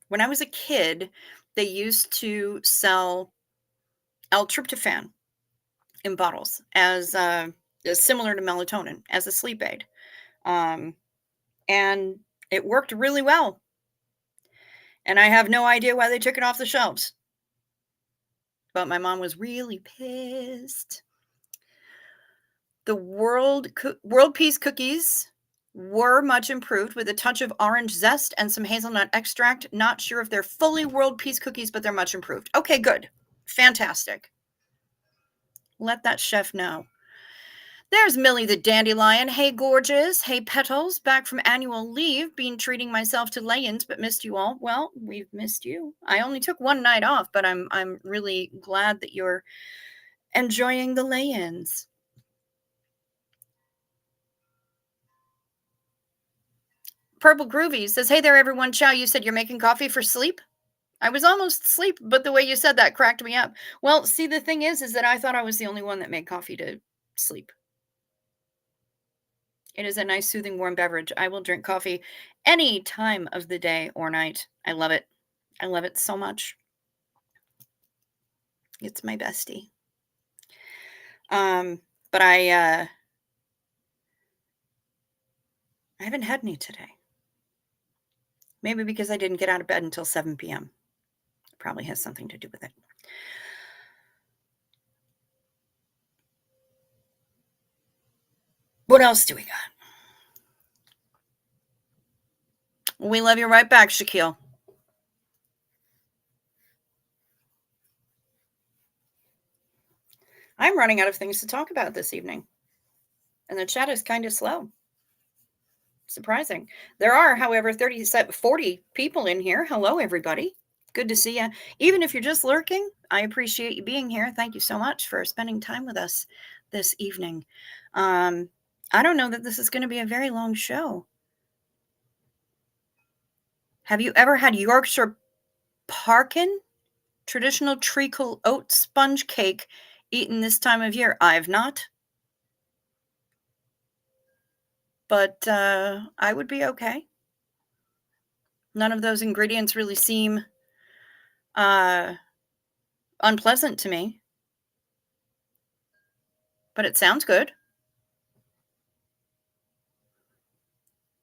when I was a kid, they used to sell L-tryptophan in bottles as similar to melatonin as a sleep aid. And it worked really well. And I have no idea why they took it off the shelves. But my mom was really pissed. The world peace cookies were much improved with a touch of orange zest and some hazelnut extract. Not sure if they're fully world peace cookies, but they're much improved. Okay, good. Fantastic. Let that chef know. There's Millie the dandelion. Hey, gorgeous. Hey, petals. Back from annual leave. Been treating myself to lay-ins, but missed you all. Well, we've missed you. I only took one night off, but I'm really glad that you're enjoying the lay-ins. Purple Groovy says, hey there, everyone. Chow, you said you're making coffee for sleep? I was almost asleep, but the way you said that cracked me up. Well, see, the thing is that I thought I was the only one that made coffee to sleep. It is a nice, soothing, warm beverage. I will drink coffee any time of the day or night. I love it. I love it so much. It's my bestie. But I haven't had any today. Maybe because I didn't get out of bed until 7 p.m. It probably has something to do with it. What else do we got? We love you right back, Shaquille. I'm running out of things to talk about this evening. And the chat is kind of slow. Surprising. There are, however, 40 people in here. Hello, everybody. Good to see you. Even if you're just lurking, I appreciate you being here. Thank you so much for spending time with us this evening. I don't know that this is going to be a very long show. Have you ever had Yorkshire Parkin, traditional treacle oat sponge cake, eaten this time of year? I've not. But I would be okay. None of those ingredients really seem unpleasant to me. But it sounds good.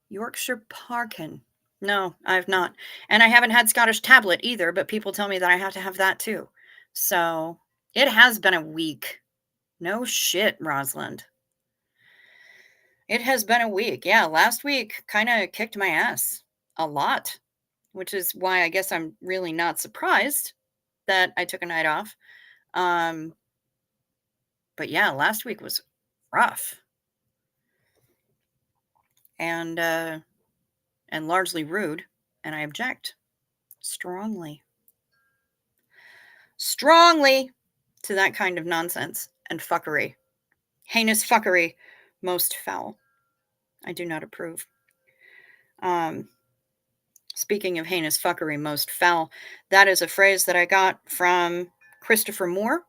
Yorkshire Parkin. No, I've not. And I haven't had Scottish tablet either, but people tell me that I have to have that too. So it has been a week. No shit, Rosalind. It has been a week. Yeah, last week kind of kicked my ass a lot, which is why I guess I'm really not surprised that I took a night off. But yeah, last week was rough. And largely rude, and I object strongly to that kind of nonsense and fuckery. Heinous fuckery, most foul. I do not approve. Speaking of heinous fuckery, most foul, that is a phrase that I got from Christopher Moore,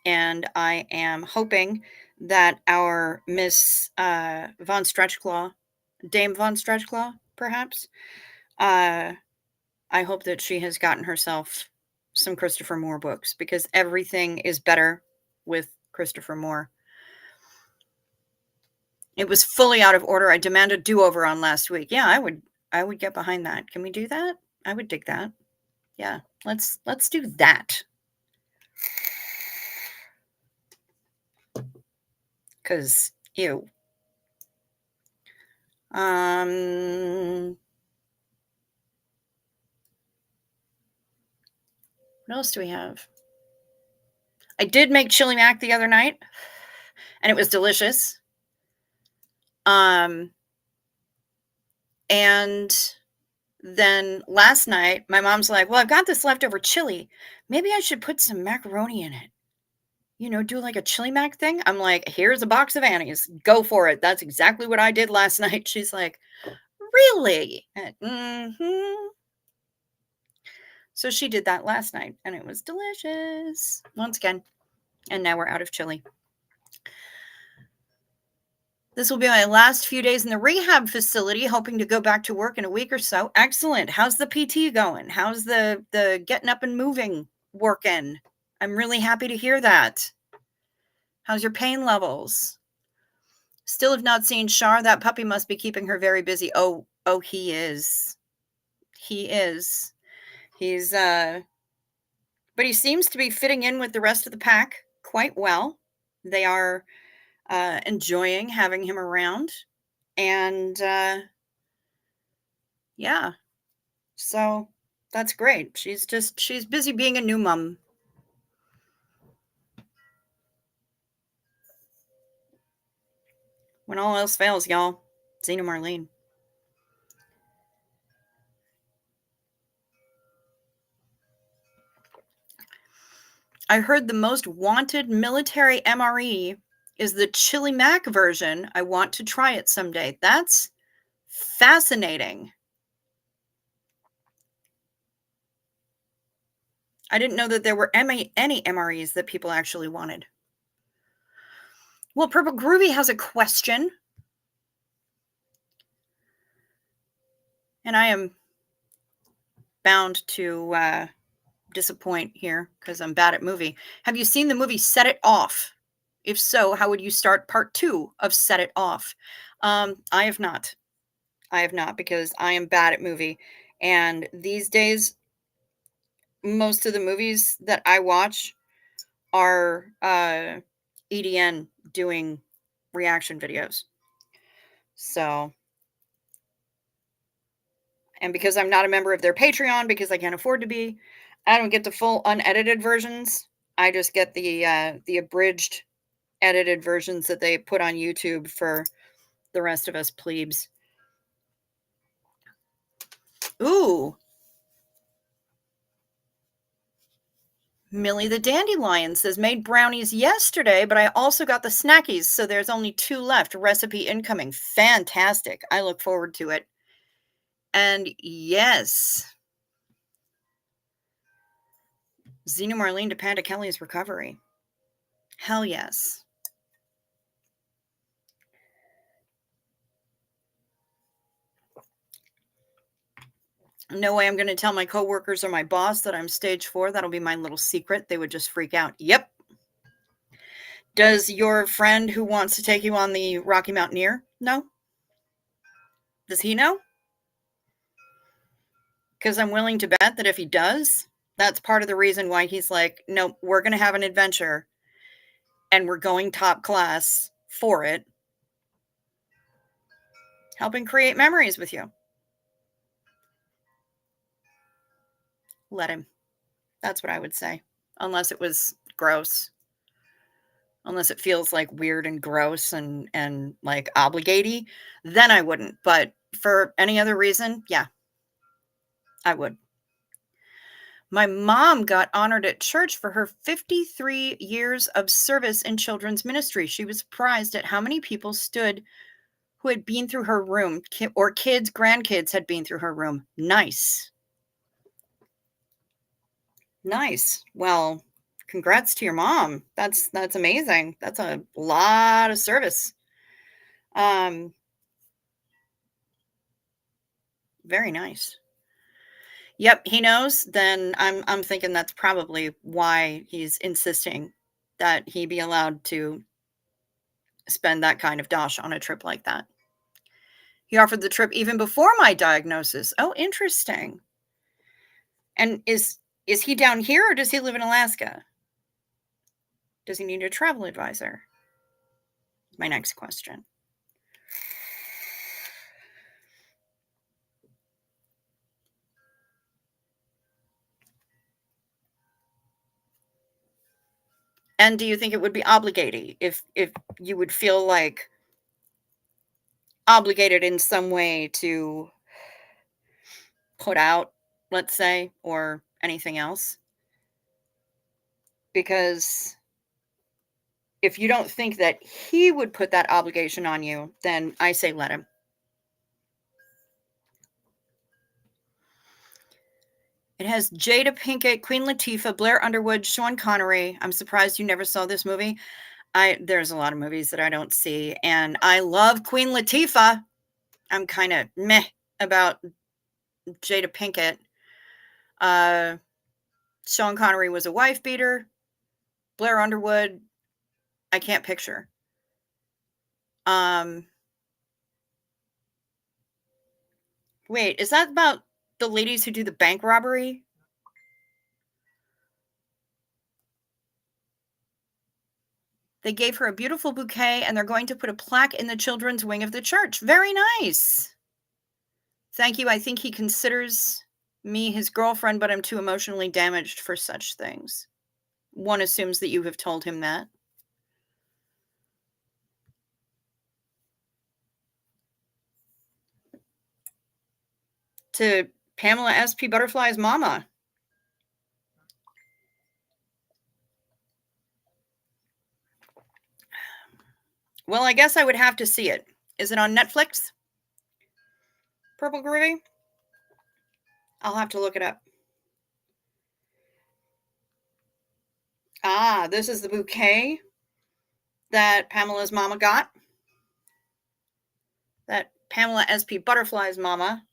and I am hoping that our Miss Von Stretchclaw, Dame Von Stretchclaw, perhaps, I hope that she has gotten herself some Christopher Moore books, because everything is better with Christopher Moore. It was fully out of order. I demand a do-over on last week. Yeah, I would get behind that. Can we do that? I would dig that. Yeah, let's do that. 'cause ew. What else do we have? I did make chili mac the other night, and it was delicious. Um, and then last night, my mom's like, "Well, I've got this leftover chili. Maybe I should put some macaroni in it. You know, do like a chili mac thing." I'm like, "Here's a box of Annie's. Go for it. That's exactly what I did last night." She's like, "Really?" Mm-hmm. So she did that last night, and it was delicious once again. And now we're out of chili. This will be my last few days in the rehab facility, hoping to go back to work in a week or so. Excellent. How's the PT going? How's the getting up and moving working? I'm really happy to hear that. How's your pain levels? Still have not seen Shar. That puppy must be keeping her very busy. Oh, he is. He is. He's but he seems to be fitting in with the rest of the pack quite well. They are enjoying having him around. And yeah, so that's great. She's busy being a new mom. When all else fails, y'all, Zena Marlene. I heard the most wanted military MRE is the Chili Mac version. I want to try it someday. That's fascinating. I didn't know that there were any MREs that people actually wanted. Well, Purple Groovy has a question. And I am bound to disappoint here because I'm bad at movie. Have you seen the movie Set It Off? If so, how would you start part 2 of Set It Off? I have not. I have not because I am bad at movie. And these days, most of the movies that I watch are EDN doing reaction videos. So, and because I'm not a member of their Patreon, because I can't afford to be, I don't get the full unedited versions. I just get the abridged edited versions that they put on YouTube for the rest of us plebes. Ooh. Millie the Dandelion says, made brownies yesterday, but I also got the snackies, so there's only 2 left. Recipe incoming. Fantastic. I look forward to it. And yes, Zena Marlene to Panda Kelly's recovery. Hell yes. No way I'm going to tell my coworkers or my boss that I'm stage 4. That'll be my little secret. They would just freak out. Yep. Does your friend who wants to take you on the Rocky Mountaineer know? Does he know? Because I'm willing to bet that if he does, that's part of the reason why he's like, no, we're going to have an adventure and we're going top class for it. Helping create memories with you. Let him. That's what I would say. Unless it was gross. Unless it feels like weird and gross and like obligatey, then I wouldn't. But for any other reason, yeah, I would. My mom got honored at church for her 53 years of service in children's ministry. She was surprised at how many people stood who had been through her room, or kids, grandkids had been through her room. Nice. Nice. Well, congrats to your mom. That's amazing. That's a lot of service. Very nice. Yep, he knows. Then I'm thinking that's probably why he's insisting that he be allowed to spend that kind of dosh on a trip like that. He offered the trip even before my diagnosis. Oh, interesting. And is he down here or does he live in Alaska? Does he need a travel advisor? my next question. And do you think it would be obligating if you would feel like obligated in some way to put out, let's say, or anything else? Because if you don't think that he would put that obligation on you, then I say let him. It has Jada Pinkett, Queen Latifah, Blair Underwood, Sean Connery. I'm surprised you never saw this movie. There's a lot of movies that I don't see, and I love Queen Latifah. I'm kind of meh about Jada Pinkett. Sean Connery was a wife beater. Blair Underwood, I can't picture. Wait, is that about the ladies who do the bank robbery? They gave her a beautiful bouquet and they're going to put a plaque in the children's wing of the church. Very nice. Thank you. I think he considers me his girlfriend, but I'm too emotionally damaged for such things. One assumes that you have told him that. To Pamela S.P. Butterfly's mama. Well, I guess I would have to see it. Is it on Netflix? Purple Groovy? I'll have to look it up. Ah, this is the bouquet that Pamela's mama got. That Pamela S.P. Butterfly's mama.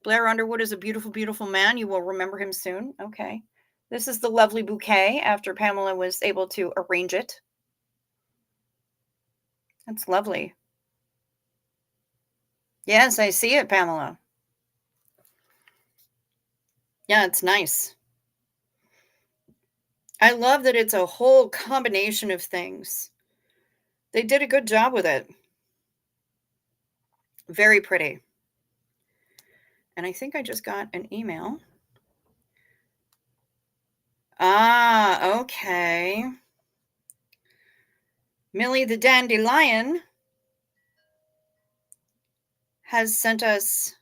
Blair Underwood is a beautiful, beautiful man. You will remember him soon. Okay. This is the lovely bouquet after Pamela was able to arrange it. That's lovely. Yes, I see it, Pamela. Yeah, it's nice. I love that it's a whole combination of things. They did a good job with it. Very pretty. And I think I just got an email. Ah, okay. Millie the Dandelion has sent us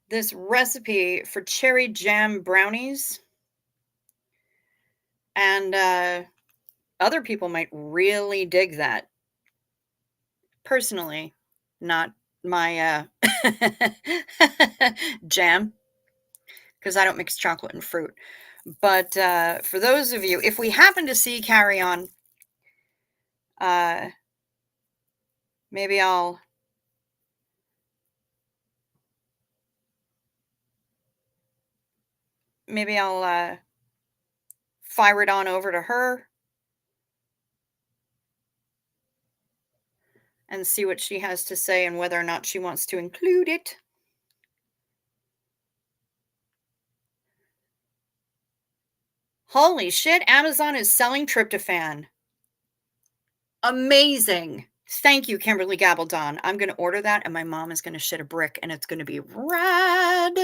this recipe for cherry jam brownies. And other people might really dig that. Personally, not my jam, because I don't mix chocolate and fruit. But for those of you, if we happen to see Carry On, maybe I'll fire it on over to her and see what she has to say and whether or not she wants to include it. Holy shit, Amazon is selling tryptophan. Amazing. Thank you, Kimberly Gabaldon. I'm going to order that and my mom is going to shit a brick and it's going to be rad.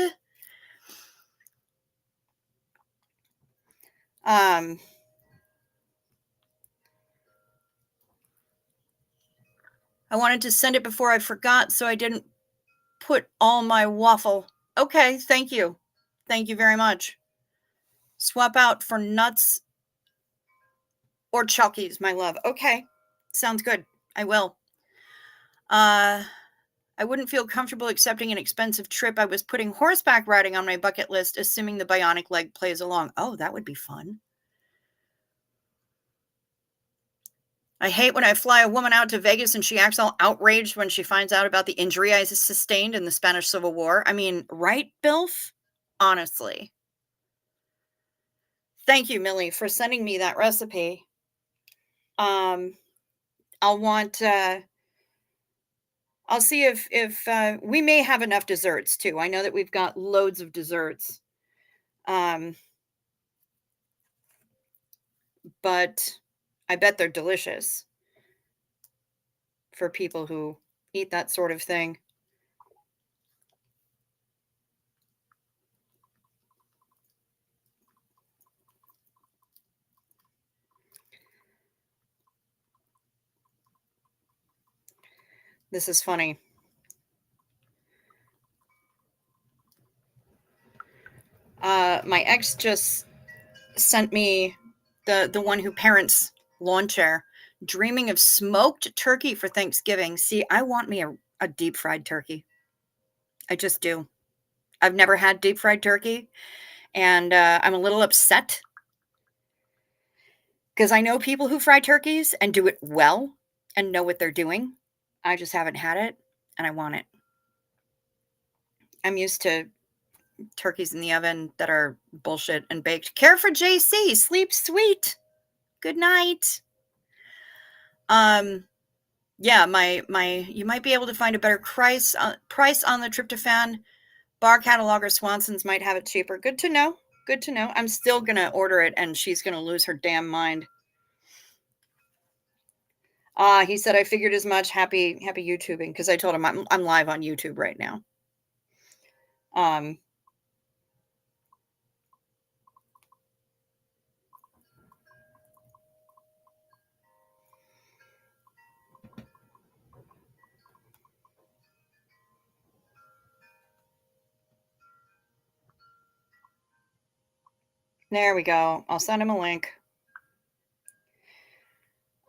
I wanted to send it before I forgot, so I didn't put all my waffle. Okay, thank you. Thank you very much. Swap out for nuts or Chuckies, my love. Okay, sounds good. I will. I wouldn't feel comfortable accepting an expensive trip. I was putting horseback riding on my bucket list, assuming the bionic leg plays along. Oh, that would be fun. I hate when I fly a woman out to Vegas and she acts all outraged when she finds out about the injury I sustained in the Spanish Civil War. I mean, right, Bilf? Honestly. Thank you, Millie, for sending me that recipe. I'll see if we may have enough desserts too. I know that we've got loads of desserts. but I bet they're delicious for people who eat that sort of thing. This is funny. My ex just sent me the one who parents lawn chair, dreaming of smoked turkey for Thanksgiving. See, I want me a deep fried turkey. I just do. I've never had deep fried turkey, and I'm a little upset because I know people who fry turkeys and do it well and know what they're doing. I just haven't had it, and I want it. I'm used to turkeys in the oven that are bullshit and baked. Care for JC. Sleep sweet. Good night. Um, yeah, my you might be able to find a better price on the tryptophan. Bar Cataloger Swanson's might have it cheaper. Good to know. Good to know. I'm still gonna order it, and she's gonna lose her damn mind. He said I figured as much. Happy YouTubing, because I told him I'm live on YouTube right now. Um, there we go. I'll send him a link.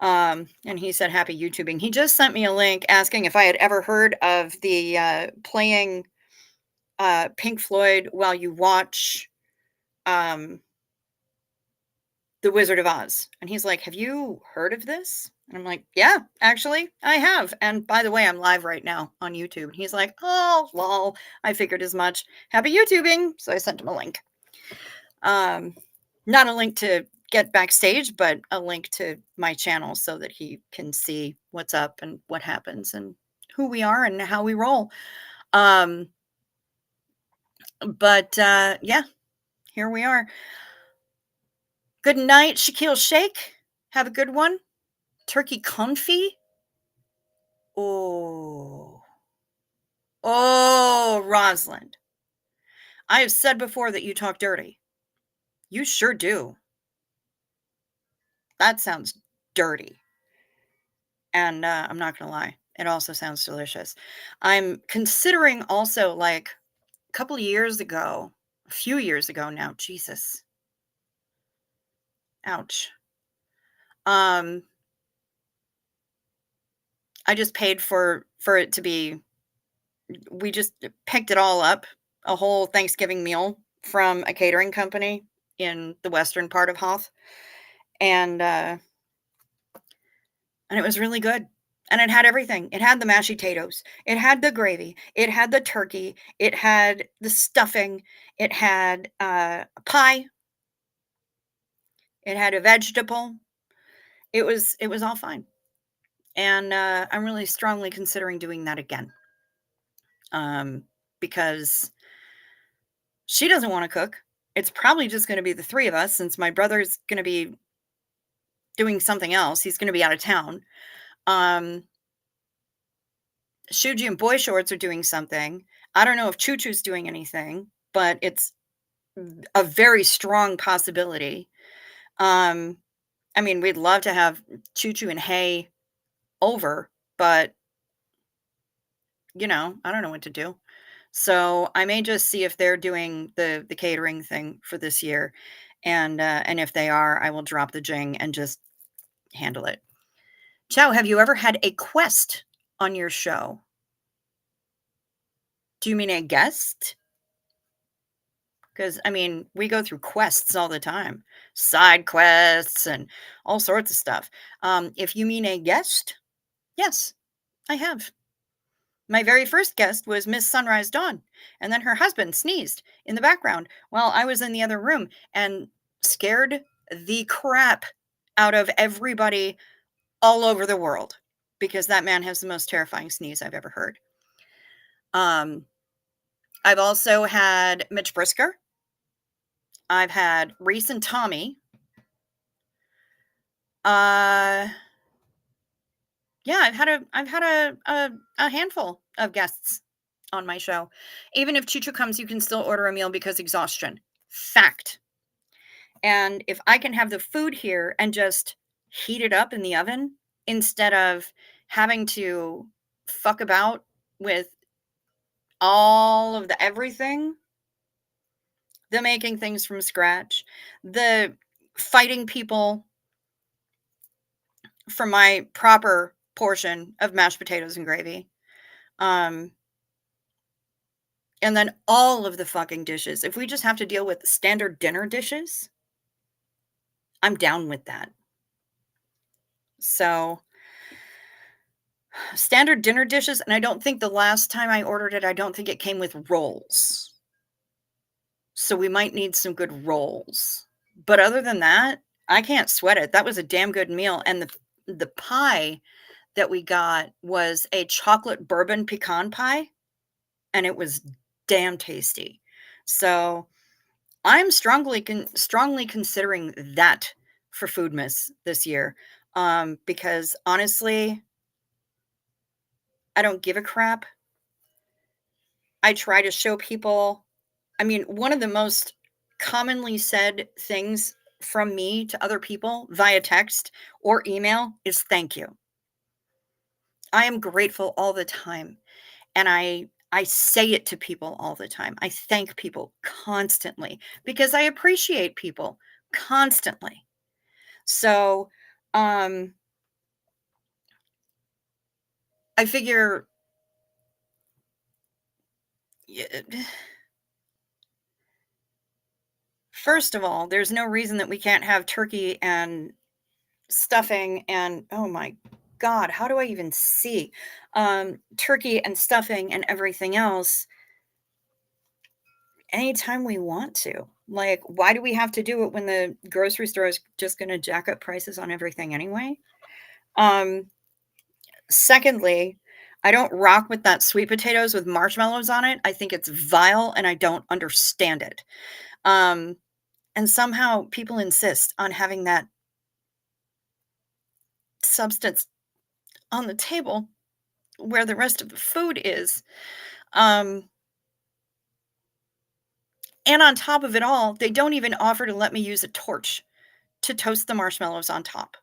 And he said happy YouTubing. He just sent me a link asking if I had ever heard of the playing Pink Floyd while you watch um The Wizard of Oz. And he's like, "Have you heard of this?" And I'm like, "Yeah, actually, I have. And by the way, I'm live right now on YouTube." And he's like, "Oh, lol. I figured as much. Happy YouTubing." So I sent him a link. Not a link to get backstage, but a link to my channel so that he can see what's up and what happens and who we are and how we roll. Um, but yeah, here we are. Good night, Shaquille Shake. Have a good one. Turkey confit. Oh. Oh, Rosalind. I have said before that you talk dirty. You sure do. That sounds dirty. And I'm not going to lie. It also sounds delicious. I'm considering also, like, a couple of years ago, a few years ago now, Jesus. Ouch. Um, I just paid for it to be, we just picked it all up, a whole Thanksgiving meal from a catering company in the western part of Hoth. And it was really good. And it had everything. It had the mashed potatoes. It had the gravy. It had the turkey. It had the stuffing. It had a pie. It had a vegetable. It was all fine. And I'm really strongly considering doing that again. Um, because she doesn't want to cook. It's probably just going to be the three of us since my brother's going to be doing something else. He's going to be out of town. Um, Shuji and Boy Shorts are doing something. I don't know if Choo Choo's doing anything, but it's a very strong possibility. Um, I mean, we'd love to have Choo Choo and Hay over, but I don't know what to do. So I may just see if they're doing the catering thing for this year, and if they are, I will drop the jing and just handle it. Chow, have you ever had a quest on your show? Do you mean a guest? Because, I mean, we go through quests all the time, side quests and all sorts of stuff. If you mean a guest, yes, I have. My very first guest was Miss Sunrise Dawn, and then her husband sneezed in the background while I was in the other room and scared the crap out of everybody all over the world because that man has the most terrifying sneeze I've ever heard. I've also had Mitch Brisker. I've had Reese and Tommy. Uh, yeah, I've had a handful of guests on my show. Even if Chucho comes, you can still order a meal because exhaustion. Fact. And if I can have the food here and just heat it up in the oven instead of having to fuck about with all of the everything, the making things from scratch, the fighting people for my proper portion of mashed potatoes and gravy. Um, and then all of the fucking dishes. If we just have to deal with standard dinner dishes, I'm down with that. So, standard dinner dishes, and I don't think the last time I ordered it, I don't think it came with rolls. So we might need some good rolls. But other than that, I can't sweat it. That was a damn good meal, and the pie that we got was a chocolate bourbon pecan pie, and it was damn tasty. So, I'm strongly considering that for Foodmas this year, because honestly, I don't give a crap. I try to show people. I mean, one of the most commonly said things from me to other people via text or email is thank you. I am grateful all the time, and I say it to people all the time. I thank people constantly because I appreciate people constantly. So, um, I figure, y- first of all, there's no reason that we can't have turkey and stuffing and oh my god, how do I even see? Turkey and stuffing and everything else anytime we want to. Like, why do we have to do it when the grocery store is just going to jack up prices on everything anyway? Um, Secondly, I don't rock with that sweet potatoes with marshmallows on it. I think it's vile and I don't understand it. Um, and somehow people insist on having that substance on the table where the rest of the food is. Um, and on top of it all, they don't even offer to let me use a torch to toast the marshmallows on top.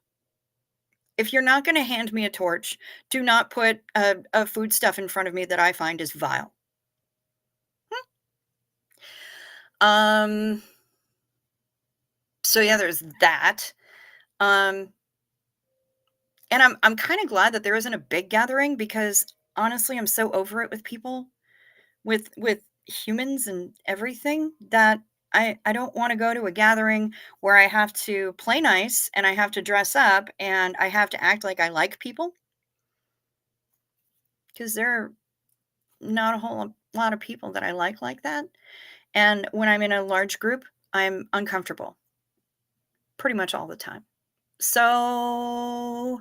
If you're not going to hand me a torch, do not put a foodstuff in front of me that I find is vile. Um, so yeah, there's that. Um, and I'm kind of glad that there isn't a big gathering because honestly, I'm so over it with people, with humans and everything that I don't want to go to a gathering where I have to play nice and I have to dress up and I have to act like I like people because there are not a whole lot of people that I like that. And when I'm in a large group, I'm uncomfortable pretty much all the time. So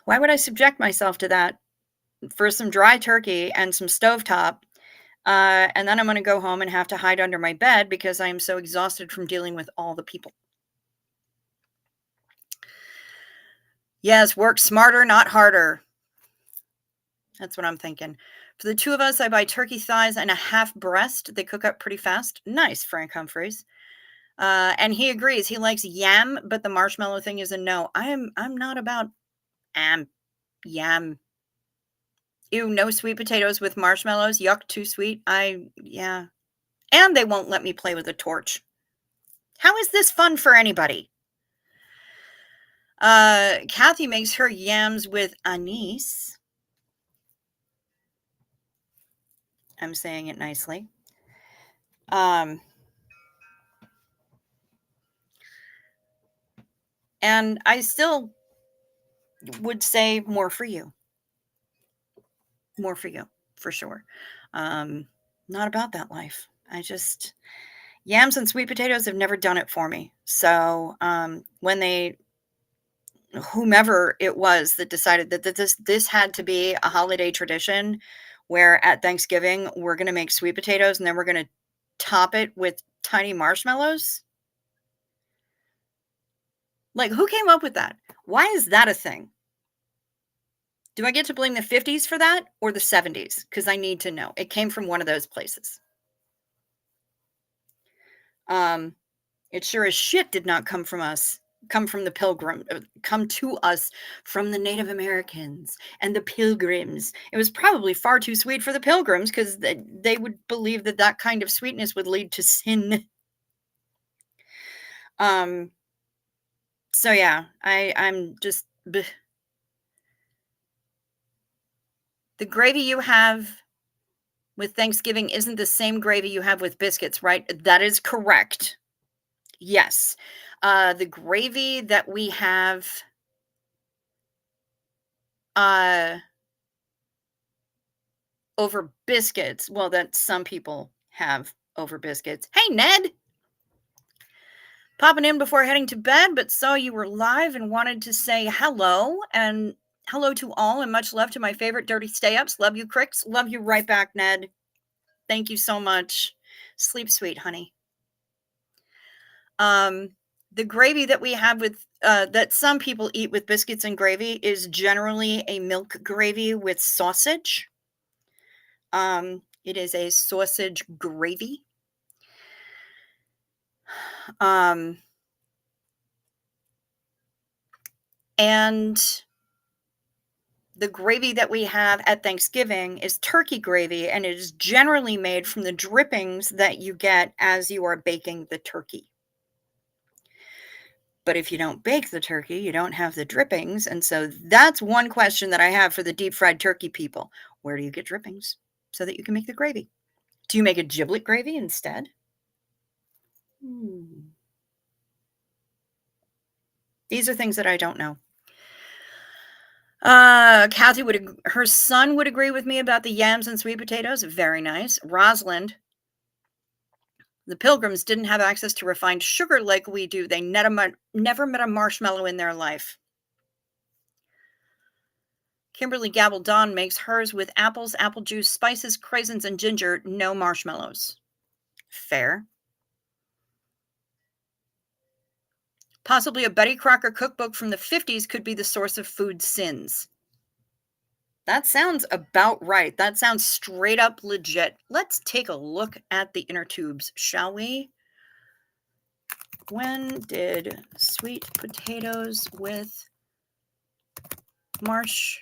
why would I subject myself to that for some dry turkey and some stovetop? And then I'm going to go home and have to hide under my bed because I am so exhausted from dealing with all the people. Yes, work smarter, not harder. That's what I'm thinking. For the two of us, I buy turkey thighs and a half breast. They cook up pretty fast. Nice, Frank Humphreys. And he agrees. He likes yam, but the marshmallow thing is a no. I'm not about yam. Ew, no sweet potatoes with marshmallows. Yuck, too sweet. Yeah. And they won't let me play with a torch. How is this fun for anybody? Kathy makes her yams with anise. I'm saying it nicely. Um, and I still would say more for you. More for you, for sure. Um, Not about that life. I just yams and sweet potatoes have never done it for me. So, when they whomever it was that decided that this had to be a holiday tradition where at Thanksgiving we're going to make sweet potatoes and then we're going to top it with tiny marshmallows. Like, who came up with that? Why is that a thing? Do I get to blame the 50s for that or the 70s? Because I need to know. It came from one of those places. It sure as shit did not come from us, come from the pilgrim, come to us from the Native Americans and the pilgrims. It was probably far too sweet for the pilgrims because they would believe that that kind of sweetness would lead to sin. Um, so yeah, I'm just bleh. The gravy you have with Thanksgiving isn't the same gravy you have with biscuits, right? That is correct. Yes. The gravy that we have uh over biscuits, well, that some people have over biscuits. Hey, Ned, popping in before heading to bed, but saw you were live and wanted to say hello and hello to all and much love to my favorite dirty stay ups. Love you, Cricks. Love you right back, Ned. Thank you so much. Sleep sweet, honey. Um, the gravy that we have with that some people eat with biscuits and gravy is generally a milk gravy with sausage. It is a sausage gravy. Um, and the gravy that we have at Thanksgiving is turkey gravy, and it is generally made from the drippings that you get as you are baking the turkey. But if you don't bake the turkey, you don't have the drippings. And so that's one question that I have for the deep fried turkey people. Where do you get drippings so that you can make the gravy? Do you make a giblet gravy instead? These are things that I don't know. Kathy her son would agree with me about the yams and sweet potatoes. Very nice. Rosalind, the Pilgrims didn't have access to refined sugar like we do. They never met a marshmallow in their life. Kimberly Gabaldon makes hers with apples, apple juice, spices, craisins, and ginger. No marshmallows. Fair. Possibly a Betty Crocker cookbook from the 50s could be the source of food sins. That sounds about right. That sounds straight up legit. Let's take a look at the inner tubes, shall we? When did sweet potatoes with marshmallows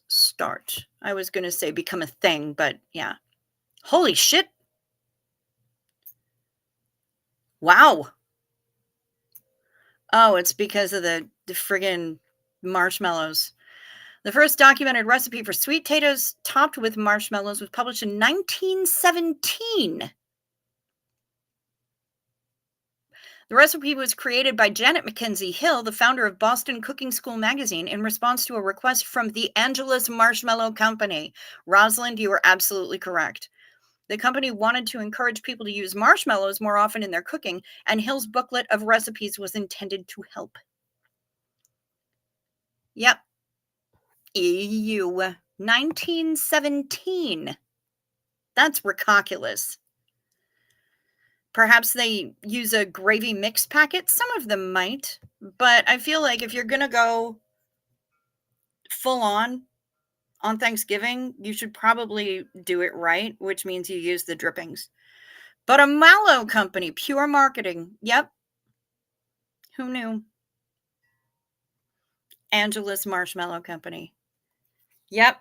start? I was going to say become a thing, but yeah. Holy shit. Wow. Oh, it's because of the friggin' marshmallows. The first documented recipe for sweet potatoes topped with marshmallows was published in 1917. The recipe was created by Janet Mackenzie Hill, the founder of Boston Cooking School magazine, in response to a request from the Angelus Marshmallow Company. Rosalind, you are absolutely correct. The company wanted to encourage people to use marshmallows more often in their cooking, and Hill's booklet of recipes was intended to help. Yep. EU 1917. That's ridiculous. Perhaps they use a gravy mix packet. Some of them might, but I feel like if you're going to go full on Thanksgiving, you should probably do it right, which means you use the drippings. But a mallow company, pure marketing. Yep. Who knew? Angelus Marshmallow Company. Yep.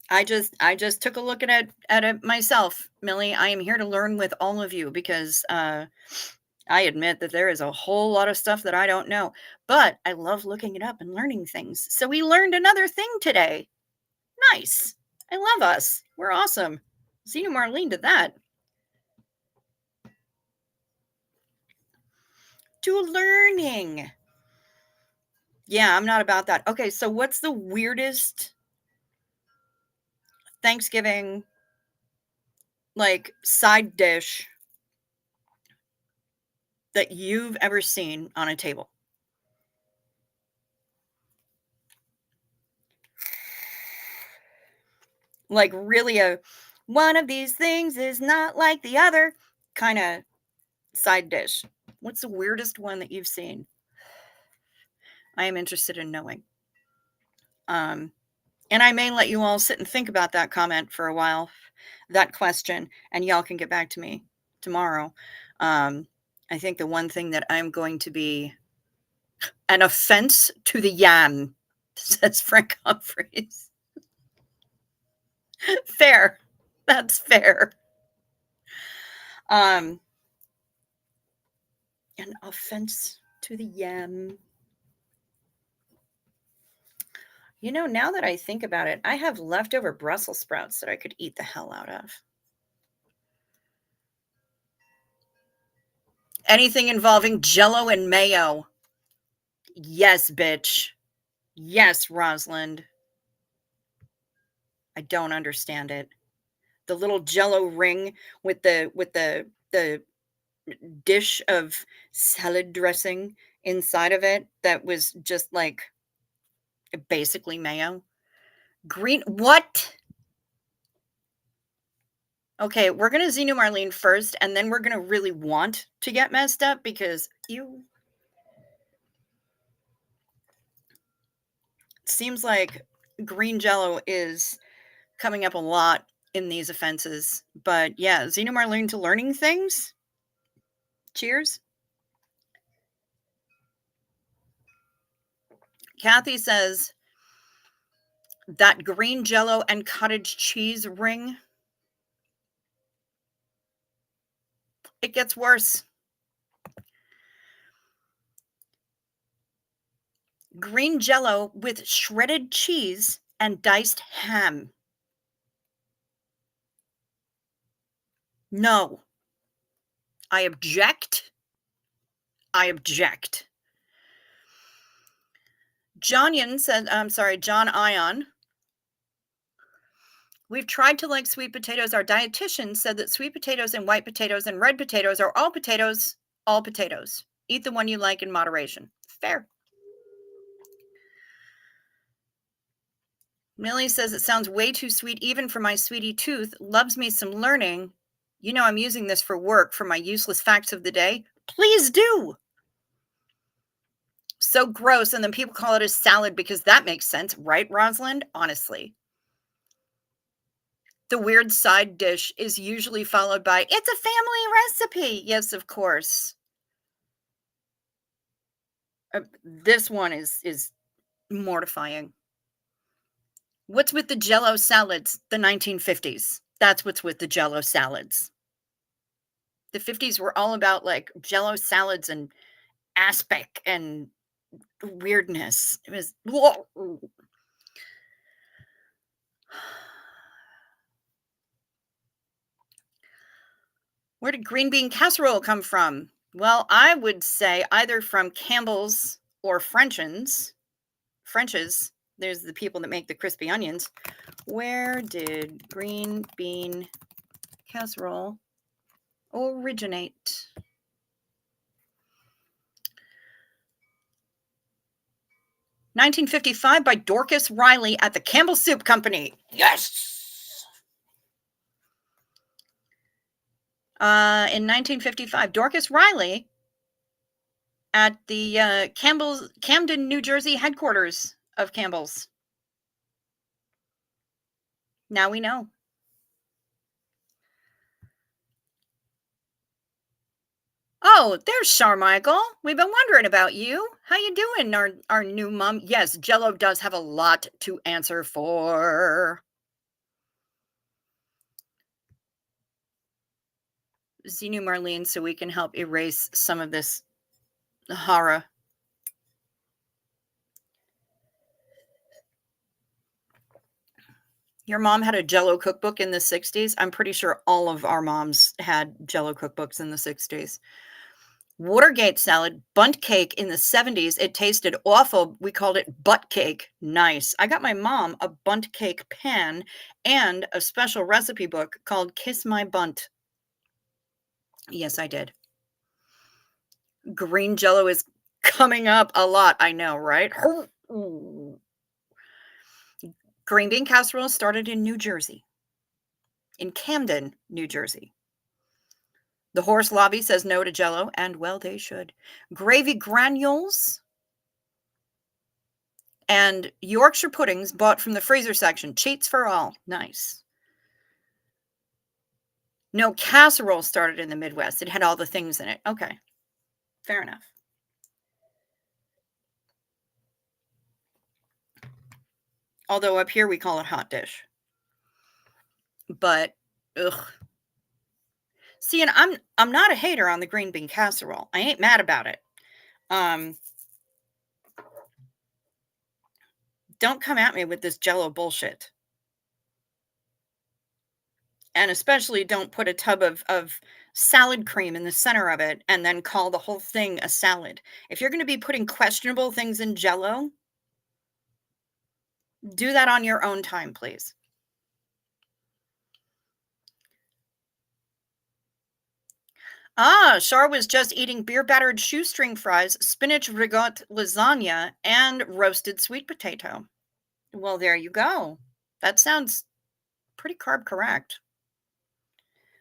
I just took a look at it myself, Millie. I am here to learn with all of you because I admit that there is a whole lot of stuff that I don't know, but I love looking it up and learning things. So we learned another thing today. Nice. I love us. We're awesome. See you, Marlene, to that. To learning. Yeah, I'm not about that. Okay, so what's the weirdest Thanksgiving like side dish that you've ever seen on a table? Like really a one of these things is not like the other kind of side dish. What's the weirdest one that you've seen? I am interested in knowing. And I may let you all sit and think about that comment for a while, that question, and y'all can get back to me tomorrow. I think the one thing that I'm going to be an offense to the yam, says Frank Humphreys. Fair. That's fair. An offense to the yam. You know, now that I think about it, I have leftover Brussels sprouts that I could eat the hell out of. Anything involving Jello and mayo. Yes, bitch. Yes, Rosalind. I don't understand it. The little Jello ring with the dish of salad dressing inside of it that was just like basically mayo. Green what? Okay, we're gonna Xenu Marlene first, and then we're gonna really want to get messed up because you seems like green Jello is coming up a lot in these offenses. But yeah, Xenu Marlene to learning things. Cheers. Kathy says that green Jello and cottage cheese ring. It gets worse. Green Jello with shredded cheese and diced ham. No. I object. I object. John Ion. We've tried to like sweet potatoes. Our dietitian said that sweet potatoes and white potatoes and red potatoes are all potatoes, all potatoes. Eat the one you like in moderation. Fair. Millie says it sounds way too sweet even for my sweetie tooth. Loves me some learning. You know I'm using this for work for my useless facts of the day. Please do. So gross. And then people call it a salad because that makes sense, right, Rosalind? Honestly. The weird side dish is usually followed by, it's a family recipe. Yes, of course. This one is mortifying. What's with the Jello salads? The 1950s. That's what's with the Jello salads. The 50s were all about like Jello salads and aspic and weirdness. It was. Where did green bean casserole come from? Well, I would say either from Campbell's or French's. There's the people that make the crispy onions. Where did green bean casserole originate? (1955) by Dorcas Riley at the Campbell Soup Company. Yes! In 1955, Dorcas Riley at the Camden, New Jersey headquarters of Campbell's. Now we know. Oh, there's Charmichael. We've been wondering about you. How you doing, our new mom? Yes, Jello does have a lot to answer for. Xenu Marlene, so we can help erase some of this horror. Your mom had a Jello cookbook in the 60s. I'm pretty sure all of our moms had Jello cookbooks in the 60s. Watergate salad, bunt cake in the 70s. It tasted awful. We called it butt cake. Nice. I got my mom a bunt cake pan and a special recipe book called Kiss My Bunt. Yes, I did. Green Jello is coming up a lot. I know, right? Green bean casserole started in New Jersey, in Camden, New Jersey. The horse lobby says no to Jello, and well, they should. Gravy granules and Yorkshire puddings bought from the freezer section. Cheats for all. Nice. No, casserole started in the Midwest. It had all the things in it. Okay. Fair enough. Although up here we call it hot dish. But ugh. See, and I'm not a hater on the green bean casserole. I ain't mad about it. Don't come at me with this Jello bullshit. And especially don't put a tub of salad cream in the center of it and then call the whole thing a salad. If you're going to be putting questionable things in Jello, do that on your own time, please. Ah, Char was just eating beer-battered shoestring fries, spinach ricotta lasagna, and roasted sweet potato. Well, there you go. That sounds pretty carb correct.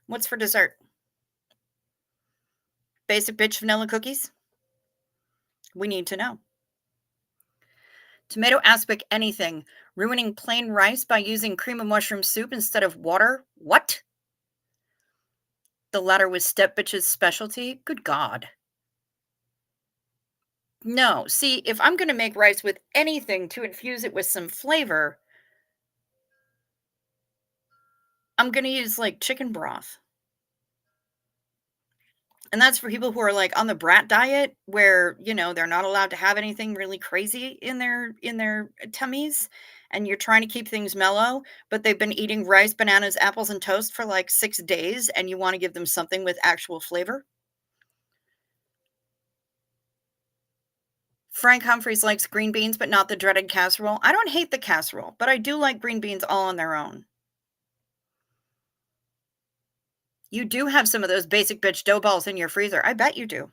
What's for dessert? Basic bitch vanilla cookies? We need to know. Tomato aspic anything. Ruining plain rice by using cream of mushroom soup instead of water? What? The latter was step bitch's specialty? Good God. No, see, if I'm going to make rice with anything to infuse it with some flavor, I'm going to use like chicken broth. And that's for people who are like on the brat diet where, they're not allowed to have anything really crazy in their tummies and you're trying to keep things mellow, but they've been eating rice, bananas, apples and toast for like 6 days and you want to give them something with actual flavor. Frank Humphreys likes green beans but not the dreaded casserole. I don't hate the casserole, but I do like green beans all on their own. You do have some of those basic bitch dough balls in your freezer. I bet you do.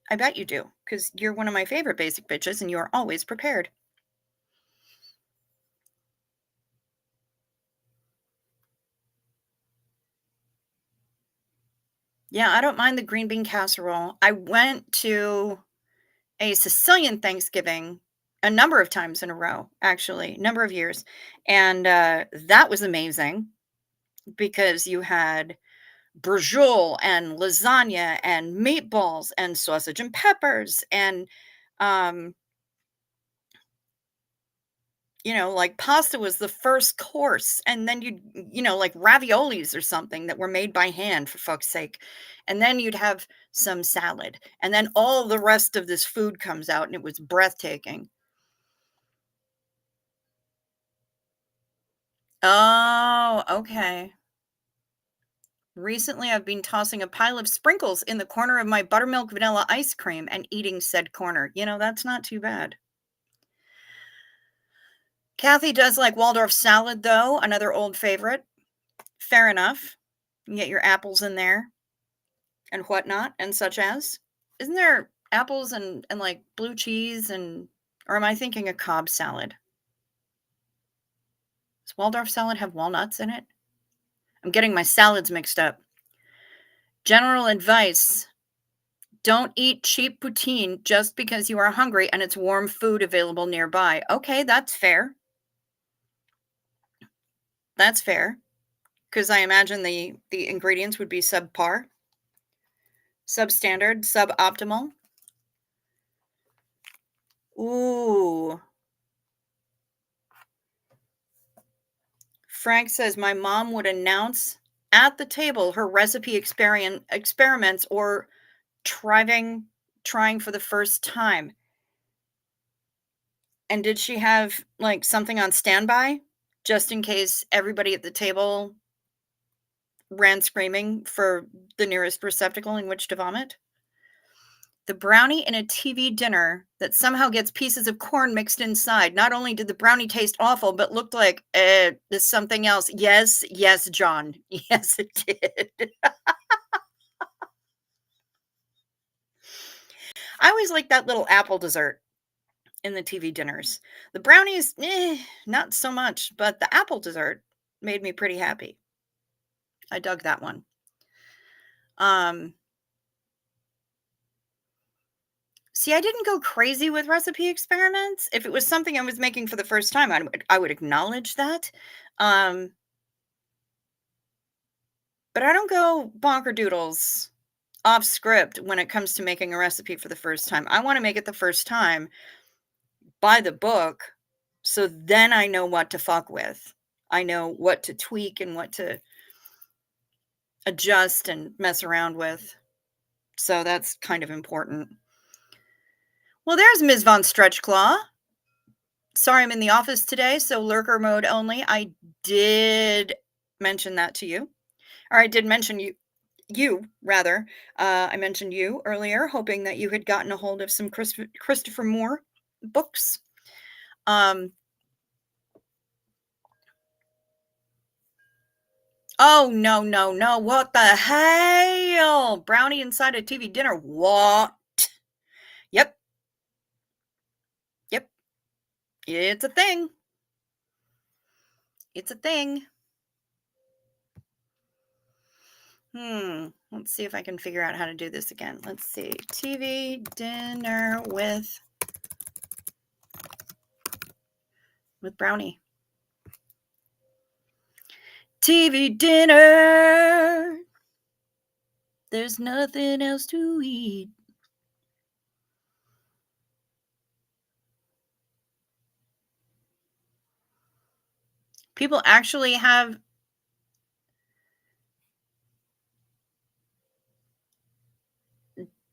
I bet you do, because you're one of my favorite basic bitches and you're always prepared. Yeah, I don't mind the green bean casserole. I went to a Sicilian Thanksgiving a number of times in a row, actually, number of years. And that was amazing because you had bruschetta and lasagna and meatballs and sausage and peppers and um like pasta was the first course and then like raviolis or something that were made by hand for fuck's sake. And then you'd have some salad and then all the rest of this food comes out and it was breathtaking. Oh, okay. Recently, I've been tossing a pile of sprinkles in the corner of my buttermilk vanilla ice cream and eating said corner. That's not too bad. Kathy does like Waldorf salad, though, another old favorite. Fair enough. You can get your apples in there and whatnot, and such as. Isn't there apples and like blue cheese or am I thinking a Cobb salad? Does Waldorf salad have walnuts in it? I'm getting my salads mixed up. General advice: don't eat cheap poutine just because you are hungry and it's warm food available nearby. Okay, that's fair. That's fair. Because I imagine the ingredients would be subpar, substandard, suboptimal. Ooh. Frank says my mom would announce at the table her recipe experiments or trying for the first time. And did she have like something on standby just in case everybody at the table ran screaming for the nearest receptacle in which to vomit? The brownie in a TV dinner that somehow gets pieces of corn mixed inside. Not only did the brownie taste awful, but looked like there's something else. Yes, yes, John. Yes, it did. I always like that little apple dessert in the TV dinners. The brownies, not so much, but the apple dessert made me pretty happy. I dug that one. See, I didn't go crazy with recipe experiments. If it was something I was making for the first time, I would acknowledge that. Um, but I don't go bonker-doodles off script when it comes to making a recipe for the first time. I wanna make it the first time by the book, so then I know what to fuck with. I know what to tweak and what to adjust and mess around with. So that's kind of important. Well, there's Ms. Von Stretchclaw. Sorry I'm in the office today, so lurker mode only. I did mention that to you. Or I did mention you rather. I mentioned you earlier, hoping that you had gotten a hold of some Christopher Moore books. Um, oh, no, no, no. What the hell? Brownie inside a TV dinner. What? Yep, yep. It's a thing. It's a thing. Let's see if I can figure out how to do this again. Let's see. TV dinner with Brownie. TV dinner. There's nothing else to eat. People actually have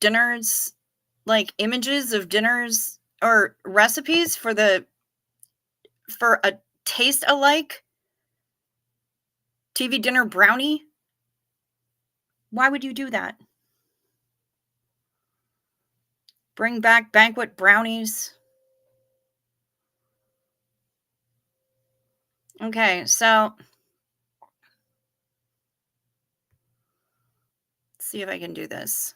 dinners, like images of dinners or recipes for a taste alike TV dinner brownie. Why would you do that? Bring back banquet brownies. Okay, so let's see if I can do this.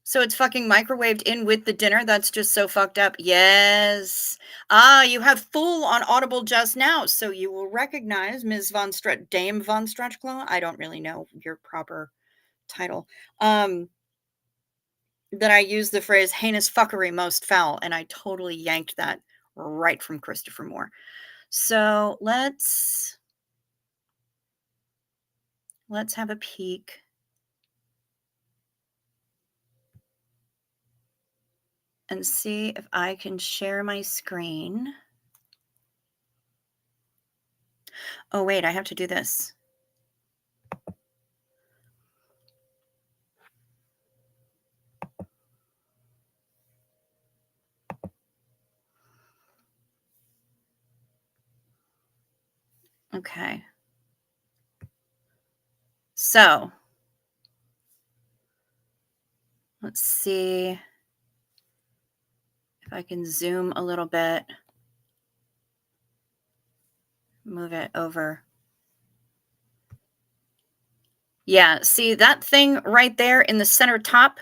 So it's fucking microwaved in with the dinner? That's just so fucked up. Yes. Ah, you have full on Audible just now, so you will recognize Dame Von Stretchclaw. I don't really know your proper title. That I use the phrase heinous fuckery most foul, and I totally yanked that right from Christopher Moore. So let's have a peek. And see if I can share my screen. Oh, wait, I have to do this. Okay. So let's see if I can zoom a little bit. Move it over. Yeah, see that thing right there in the center top?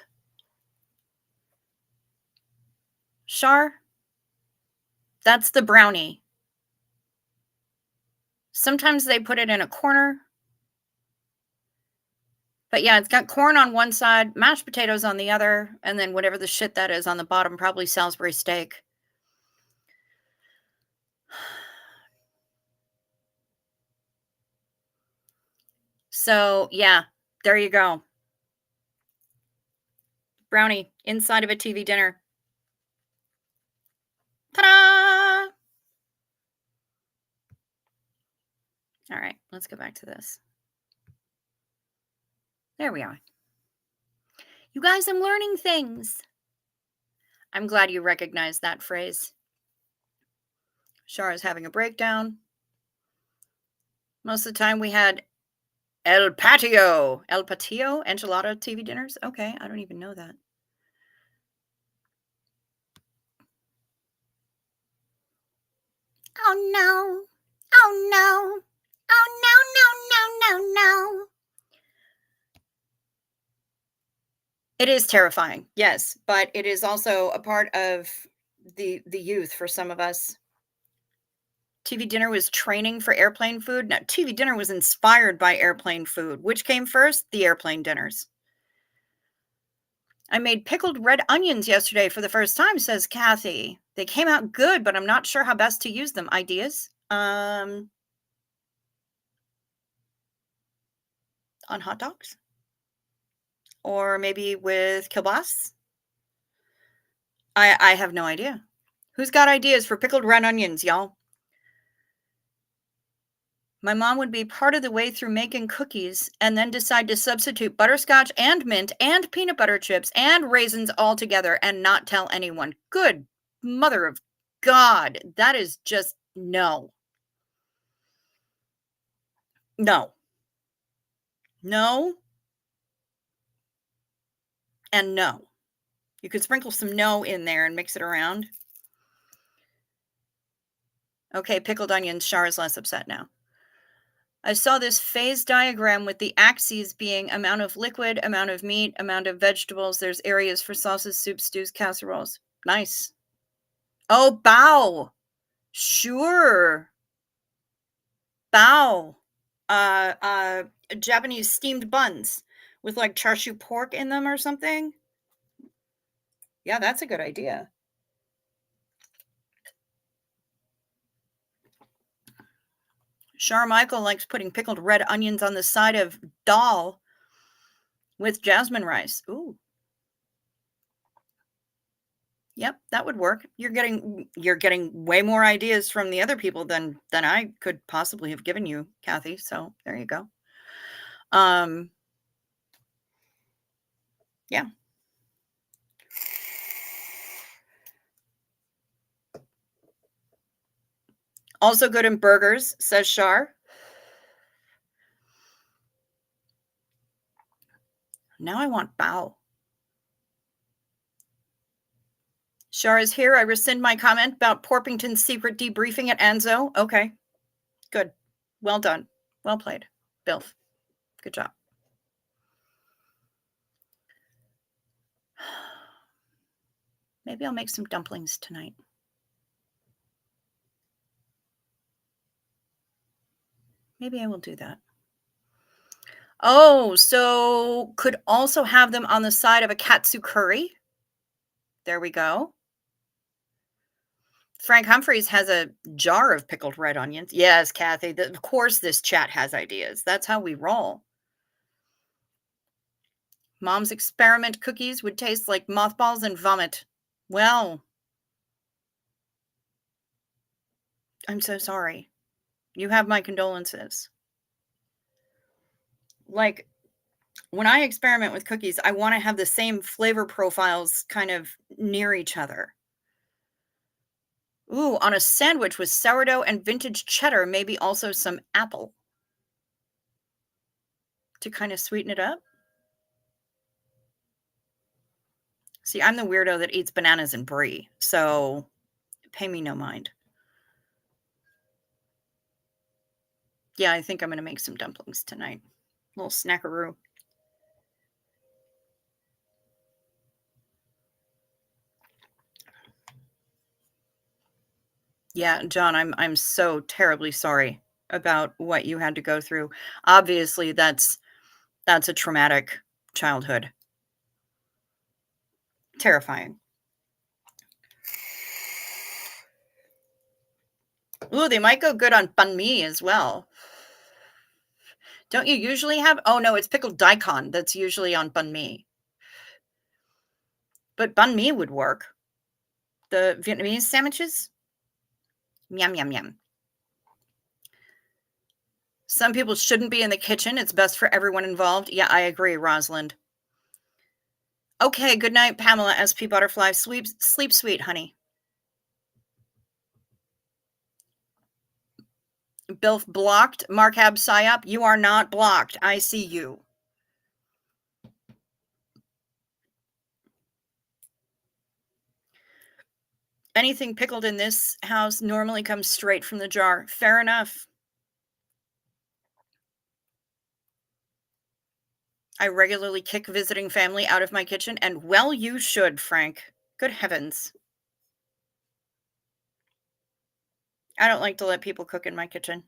Shar? That's the brownie. Sometimes they put it in a corner. But yeah, it's got corn on one side, mashed potatoes on the other, and then whatever the shit that is on the bottom, probably Salisbury steak. So, yeah, there you go. Brownie inside of a TV dinner. Ta-da! All right, let's go back to this. There we are. You guys, I'm learning things. I'm glad you recognize that phrase. Shar is having a breakdown. Most of the time we had El Patio enchilada TV dinners. Okay, I don't even know that. Oh no. Oh no. Oh no, no, no, no, no. It is terrifying, yes, but it is also a part of the youth for some of us. TV dinner was training for airplane food. No, TV dinner was inspired by airplane food. Which came first? The airplane dinners. I made pickled red onions yesterday for the first time, says Kathy. They came out good, but I'm not sure how best to use them. Ideas? On hot dogs? Or maybe with kielbasa? I have no idea. Who's got ideas for pickled red onions, y'all? My mom would be part of the way through making cookies and then decide to substitute butterscotch and mint and peanut butter chips and raisins all together and not tell anyone. Good mother of God. That is just no. No. No. And no. You could sprinkle some no in there and mix it around. Okay, pickled onions. Shar is less upset now. I saw this phase diagram with the axes being amount of liquid, amount of meat, amount of vegetables. There's areas for sauces, soups, stews, casseroles. Nice. Oh, bao. Sure. Bao. Uh, uh, Japanese steamed buns with like char siu pork in them or something. Yeah, that's a good idea. Char Michael likes putting pickled red onions on the side of dal with jasmine rice. Ooh. Yep, that would work. You're getting way more ideas from the other people than I could possibly have given you, Kathy. So there you go. Yeah. Also good in burgers, says Shar. Now I want bao. Shar is here. I rescind my comment about Porpington's secret debriefing at Anzo. Okay, good. Well done. Well played. Bilf. Good job. Maybe I'll make some dumplings tonight. Maybe I will do that. Oh, so could also have them on the side of a katsu curry. There we go. Frank Humphreys has a jar of pickled red onions. Yes, Kathy. Of course, this chat has ideas. That's how we roll. Mom's experiment cookies would taste like mothballs and vomit. Well, I'm so sorry. You have my condolences. Like, when I experiment with cookies, I want to have the same flavor profiles kind of near each other. Ooh, on a sandwich with sourdough and vintage cheddar, maybe also some apple to kind of sweeten it up. See, I'm the weirdo that eats bananas and brie, so pay me no mind. Yeah, I think I'm going to make some dumplings tonight. A little snackaroo. Yeah, John, I'm so terribly sorry about what you had to go through. Obviously, that's a traumatic childhood. Terrifying. Ooh, they might go good on banh mi as well. Don't you usually have? Oh no, it's pickled daikon that's usually on banh mi. But banh mi would work. The Vietnamese sandwiches? Yum, yum, yum. Some people shouldn't be in the kitchen. It's best for everyone involved. Yeah, I agree, Rosalind. Okay, good night, Pamela SP Butterfly. Sleep sweet, honey. Bilf blocked. Mark Hab Psyop, you are not blocked. I see you. Anything pickled in this house normally comes straight from the jar. Fair enough. I regularly kick visiting family out of my kitchen, and well, you should, Frank. Good heavens. I don't like to let people cook in my kitchen.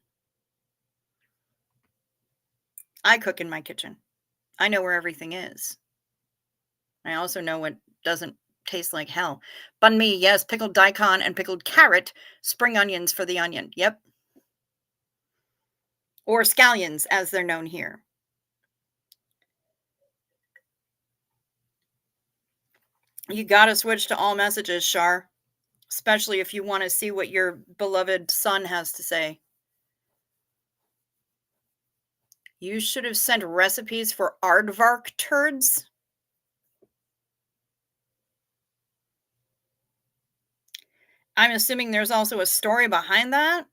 I cook in my kitchen. I know where everything is. I also know what doesn't taste like hell. Banh mi, yes, pickled daikon and pickled carrot, spring onions for the onion. Yep. Or scallions, as they're known here. You gotta switch to all messages, Shar, especially if you want to see what your beloved son has to say. You should have sent recipes for aardvark turds. I'm assuming there's also a story behind that.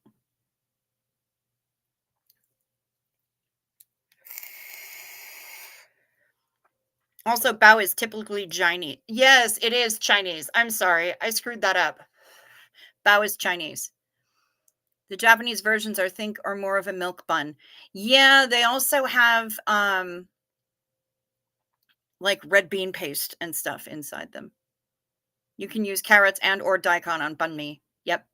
Also, bao is typically Chinese. Yes, it is Chinese. I'm sorry. I screwed that up. Bao is Chinese. The Japanese versions are think are more of a milk bun. Yeah, they also have like red bean paste and stuff inside them. You can use carrots and or daikon on banh mi. Yep.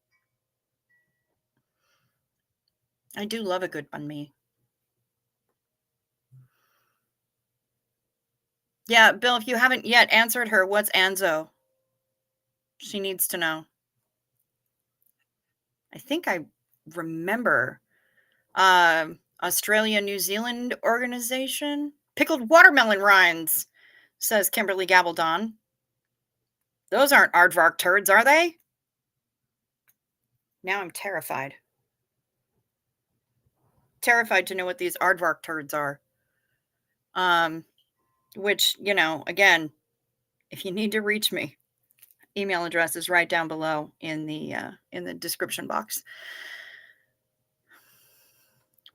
I do love a good banh mi. Yeah, Bill, if you haven't yet answered her, what's Anzo? She needs to know. I think I remember. Australia New Zealand organization. Pickled watermelon rinds, says Kimberly Gabaldon. Those aren't aardvark turds, are they? Now I'm terrified. Terrified to know what these aardvark turds are. Which, you know, again, if you need to reach me, email address is right down below in the description box.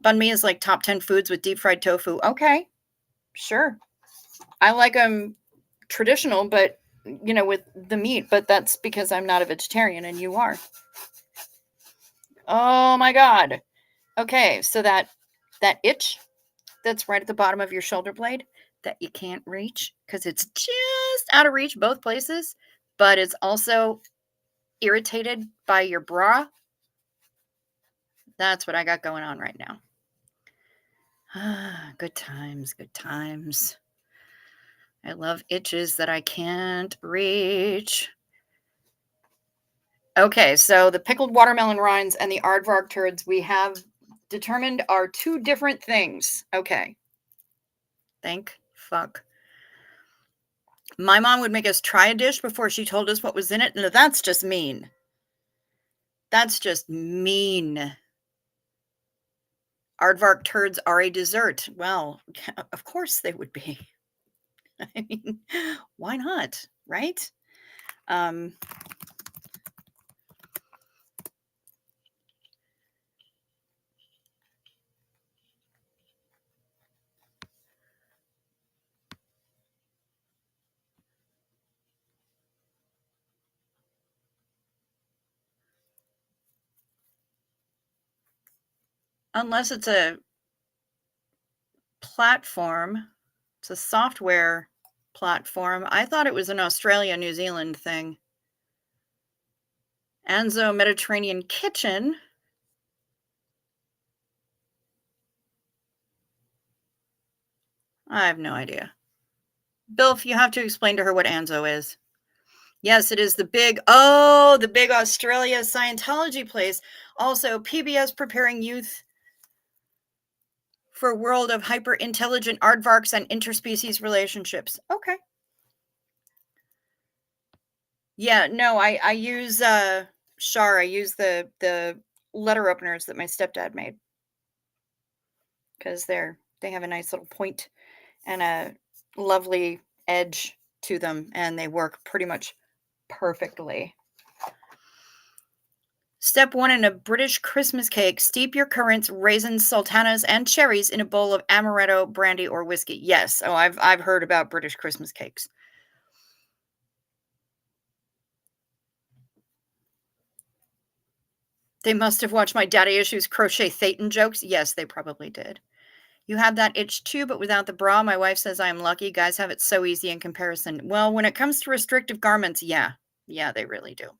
Banh mi is like top 10 foods with deep fried tofu. Okay, sure. I like them traditional, but you know, with the meat, but that's because I'm not a vegetarian and you are. Oh my God. Okay, so that itch that's right at the bottom of your shoulder blade that you can't reach because it's just out of reach both places, but it's also irritated by your bra. That's what I got going on right now. Good times, good times. I love itches that I can't reach. Okay, so the pickled watermelon rinds and the aardvark turds we have determined are two different things. Okay. Thank fuck. My mom would make us try a dish before she told us what was in it. No, that's just mean. That's just mean. Aardvark turds are a dessert. Well, of course they would be. I mean, why not, right? Unless it's a platform, it's a software platform. I thought it was an Australia, New Zealand thing. Anzo Mediterranean Kitchen. I have no idea. Bill, if you have to explain to her what Anzo is. Yes, it is the big Australia Scientology place. Also, PBS preparing youth for world of hyper intelligent aardvarks and interspecies relationships. Okay. Yeah, no, I use Shar. I use the letter openers that my stepdad made because they have a nice little point and a lovely edge to them, and they work pretty much perfectly. Step 1 in a British Christmas cake: steep your currants, raisins, sultanas, and cherries in a bowl of amaretto, brandy, or whiskey. Yes, oh, I've heard about British Christmas cakes. They must have watched my daddy issues crochet Thetan jokes. Yes, they probably did. You have that itch too, but without the bra. My wife says I am lucky. Guys have it so easy in comparison. Well, when it comes to restrictive garments, yeah, they really do.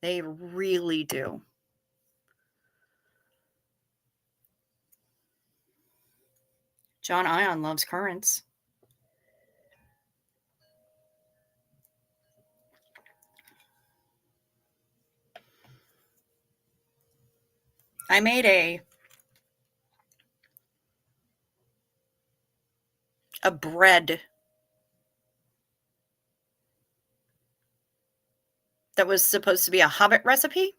They really do. John Ion loves currants. I made a bread that was supposed to be a Hobbit recipe.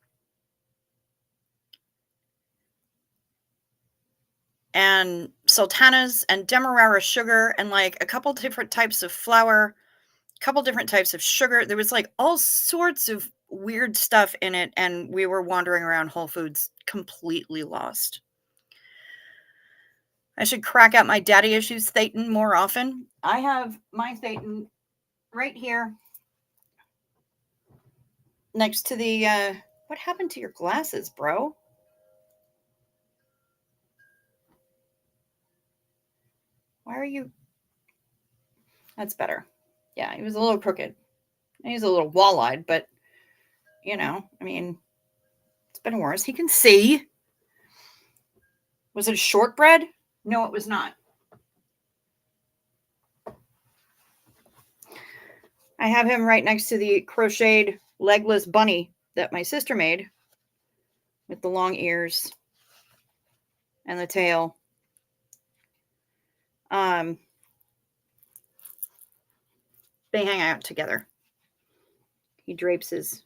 And sultanas and demerara sugar and like a couple different types of flour, a couple different types of sugar. There was like all sorts of weird stuff in it. And we were wandering around Whole Foods completely lost. I should crack out my daddy issues Thetan more often. I have my Thetan right here next to the, what happened to your glasses, bro? Why are you? That's better. Yeah, he was a little crooked. He's a little wall-eyed, but, you know, I mean, it's been worse. He can see. Was it a shortbread? No, it was not. I have him right next to the crocheted legless bunny that my sister made with the long ears and the tail. They hang out together. He drapes his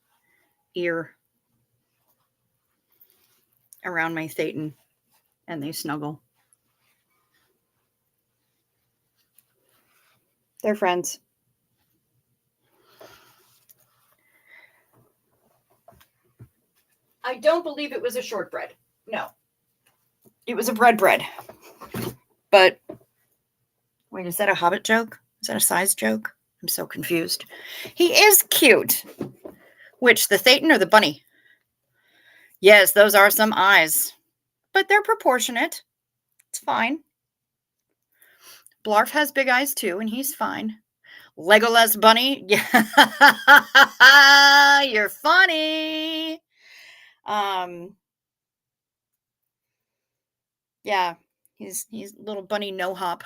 ear around my Thetan and they snuggle. They're friends. I don't believe it was a shortbread. No. It was a bread. But wait, is that a Hobbit joke? Is that a size joke? I'm so confused. He is cute. Which, the Thetan or the bunny? Yes, those are some eyes. But they're proportionate. It's fine. Blarf has big eyes too, and he's fine. Legolas bunny? Yeah. You're funny. Yeah. He's little bunny no hop.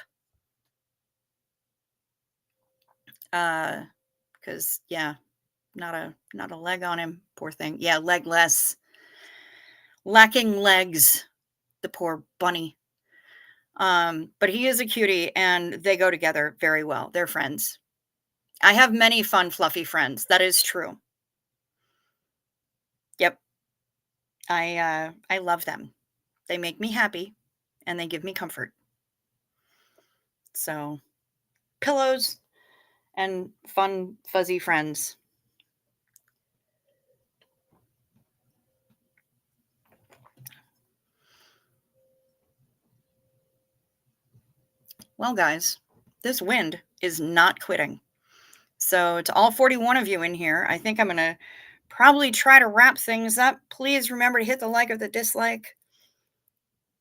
Because yeah, not a leg on him, poor thing. Yeah, legless. Lacking legs, the poor bunny. But he is a cutie and they go together very well. They're friends. I have many fun, fluffy friends. That is true. Yep. I love them. They make me happy and they give me comfort. So, pillows and fun, fuzzy friends. Well, guys, this wind is not quitting. So, to all 41 of you in here, I think I'm going to probably try to wrap things up. Please remember to hit the like or the dislike.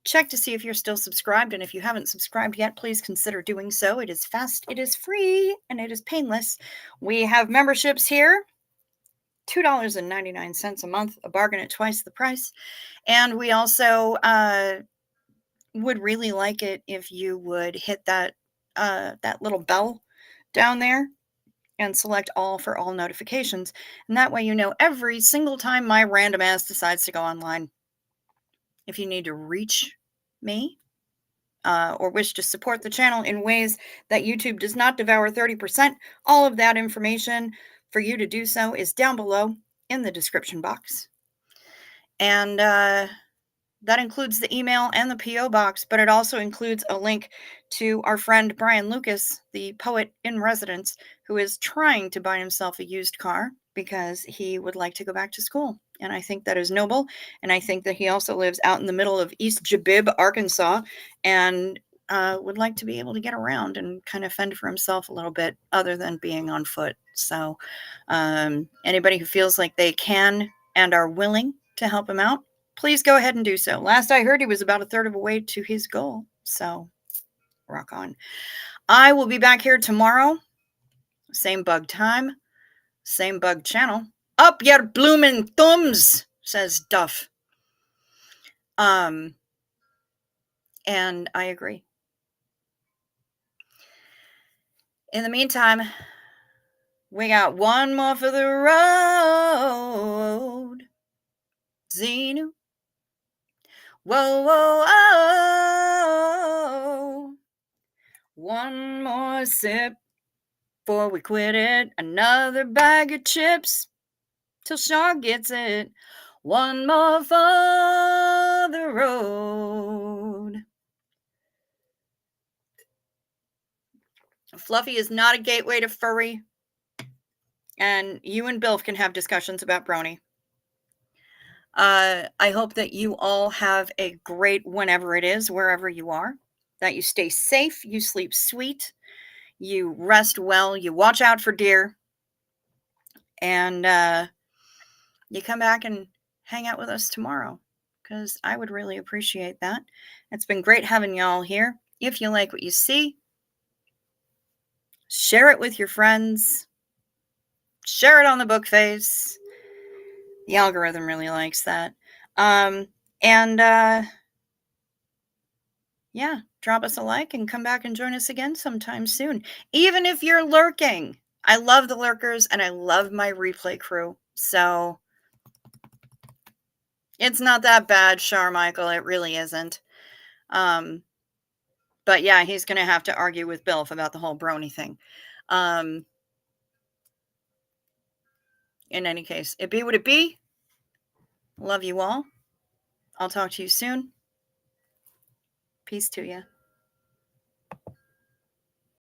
Check to see if you're still subscribed. And if you haven't subscribed yet, please consider doing so. It is fast, it is free, and it is painless. We have memberships here. $2.99 a month, a bargain at twice the price. And we also would really like it if you would hit that little bell down there and select all for all notifications. And that way you know every single time my random ass decides to go online. If you need to reach me or wish to support the channel in ways that YouTube does not devour 30%, all of that information for you to do so is down below in the description box. And that includes the email and the P.O. box, but it also includes a link to our friend Brian Lucas, the poet in residence, who is trying to buy himself a used car because he would like to go back to school. And I think that is noble. And I think that he also lives out in the middle of East Jabib, Arkansas, and would like to be able to get around and kind of fend for himself a little bit other than being on foot. So anybody who feels like they can and are willing to help him out, please go ahead and do so. Last I heard, he was about a third of the way to his goal. So rock on. I will be back here tomorrow. Same bug time, same bug channel. Up your bloomin' thumbs, says Duff. And I agree. In the meantime, we got one more for the road. Xenu. Whoa, whoa, oh. One more sip before we quit it. Another bag of chips till Sean gets it. One more for the road. Fluffy is not a gateway to furry. And you and Bilf can have discussions about Brony. I hope that you all have a great whenever it is, wherever you are. That you stay safe, you sleep sweet, you rest well, you watch out for deer, and you come back and hang out with us tomorrow, because I would really appreciate that. It's been great having y'all here. If you like what you see, share it with your friends. Share it on the book face. The algorithm really likes that. Yeah, drop us a like and come back and join us again sometime soon. Even if you're lurking. I love the lurkers and I love my replay crew. So it's not that bad, Charmichael. It really isn't. But yeah, he's going to have to argue with Bilf about the whole brony thing. In any case, it be what it be. Love you all. I'll talk to you soon. Peace to you.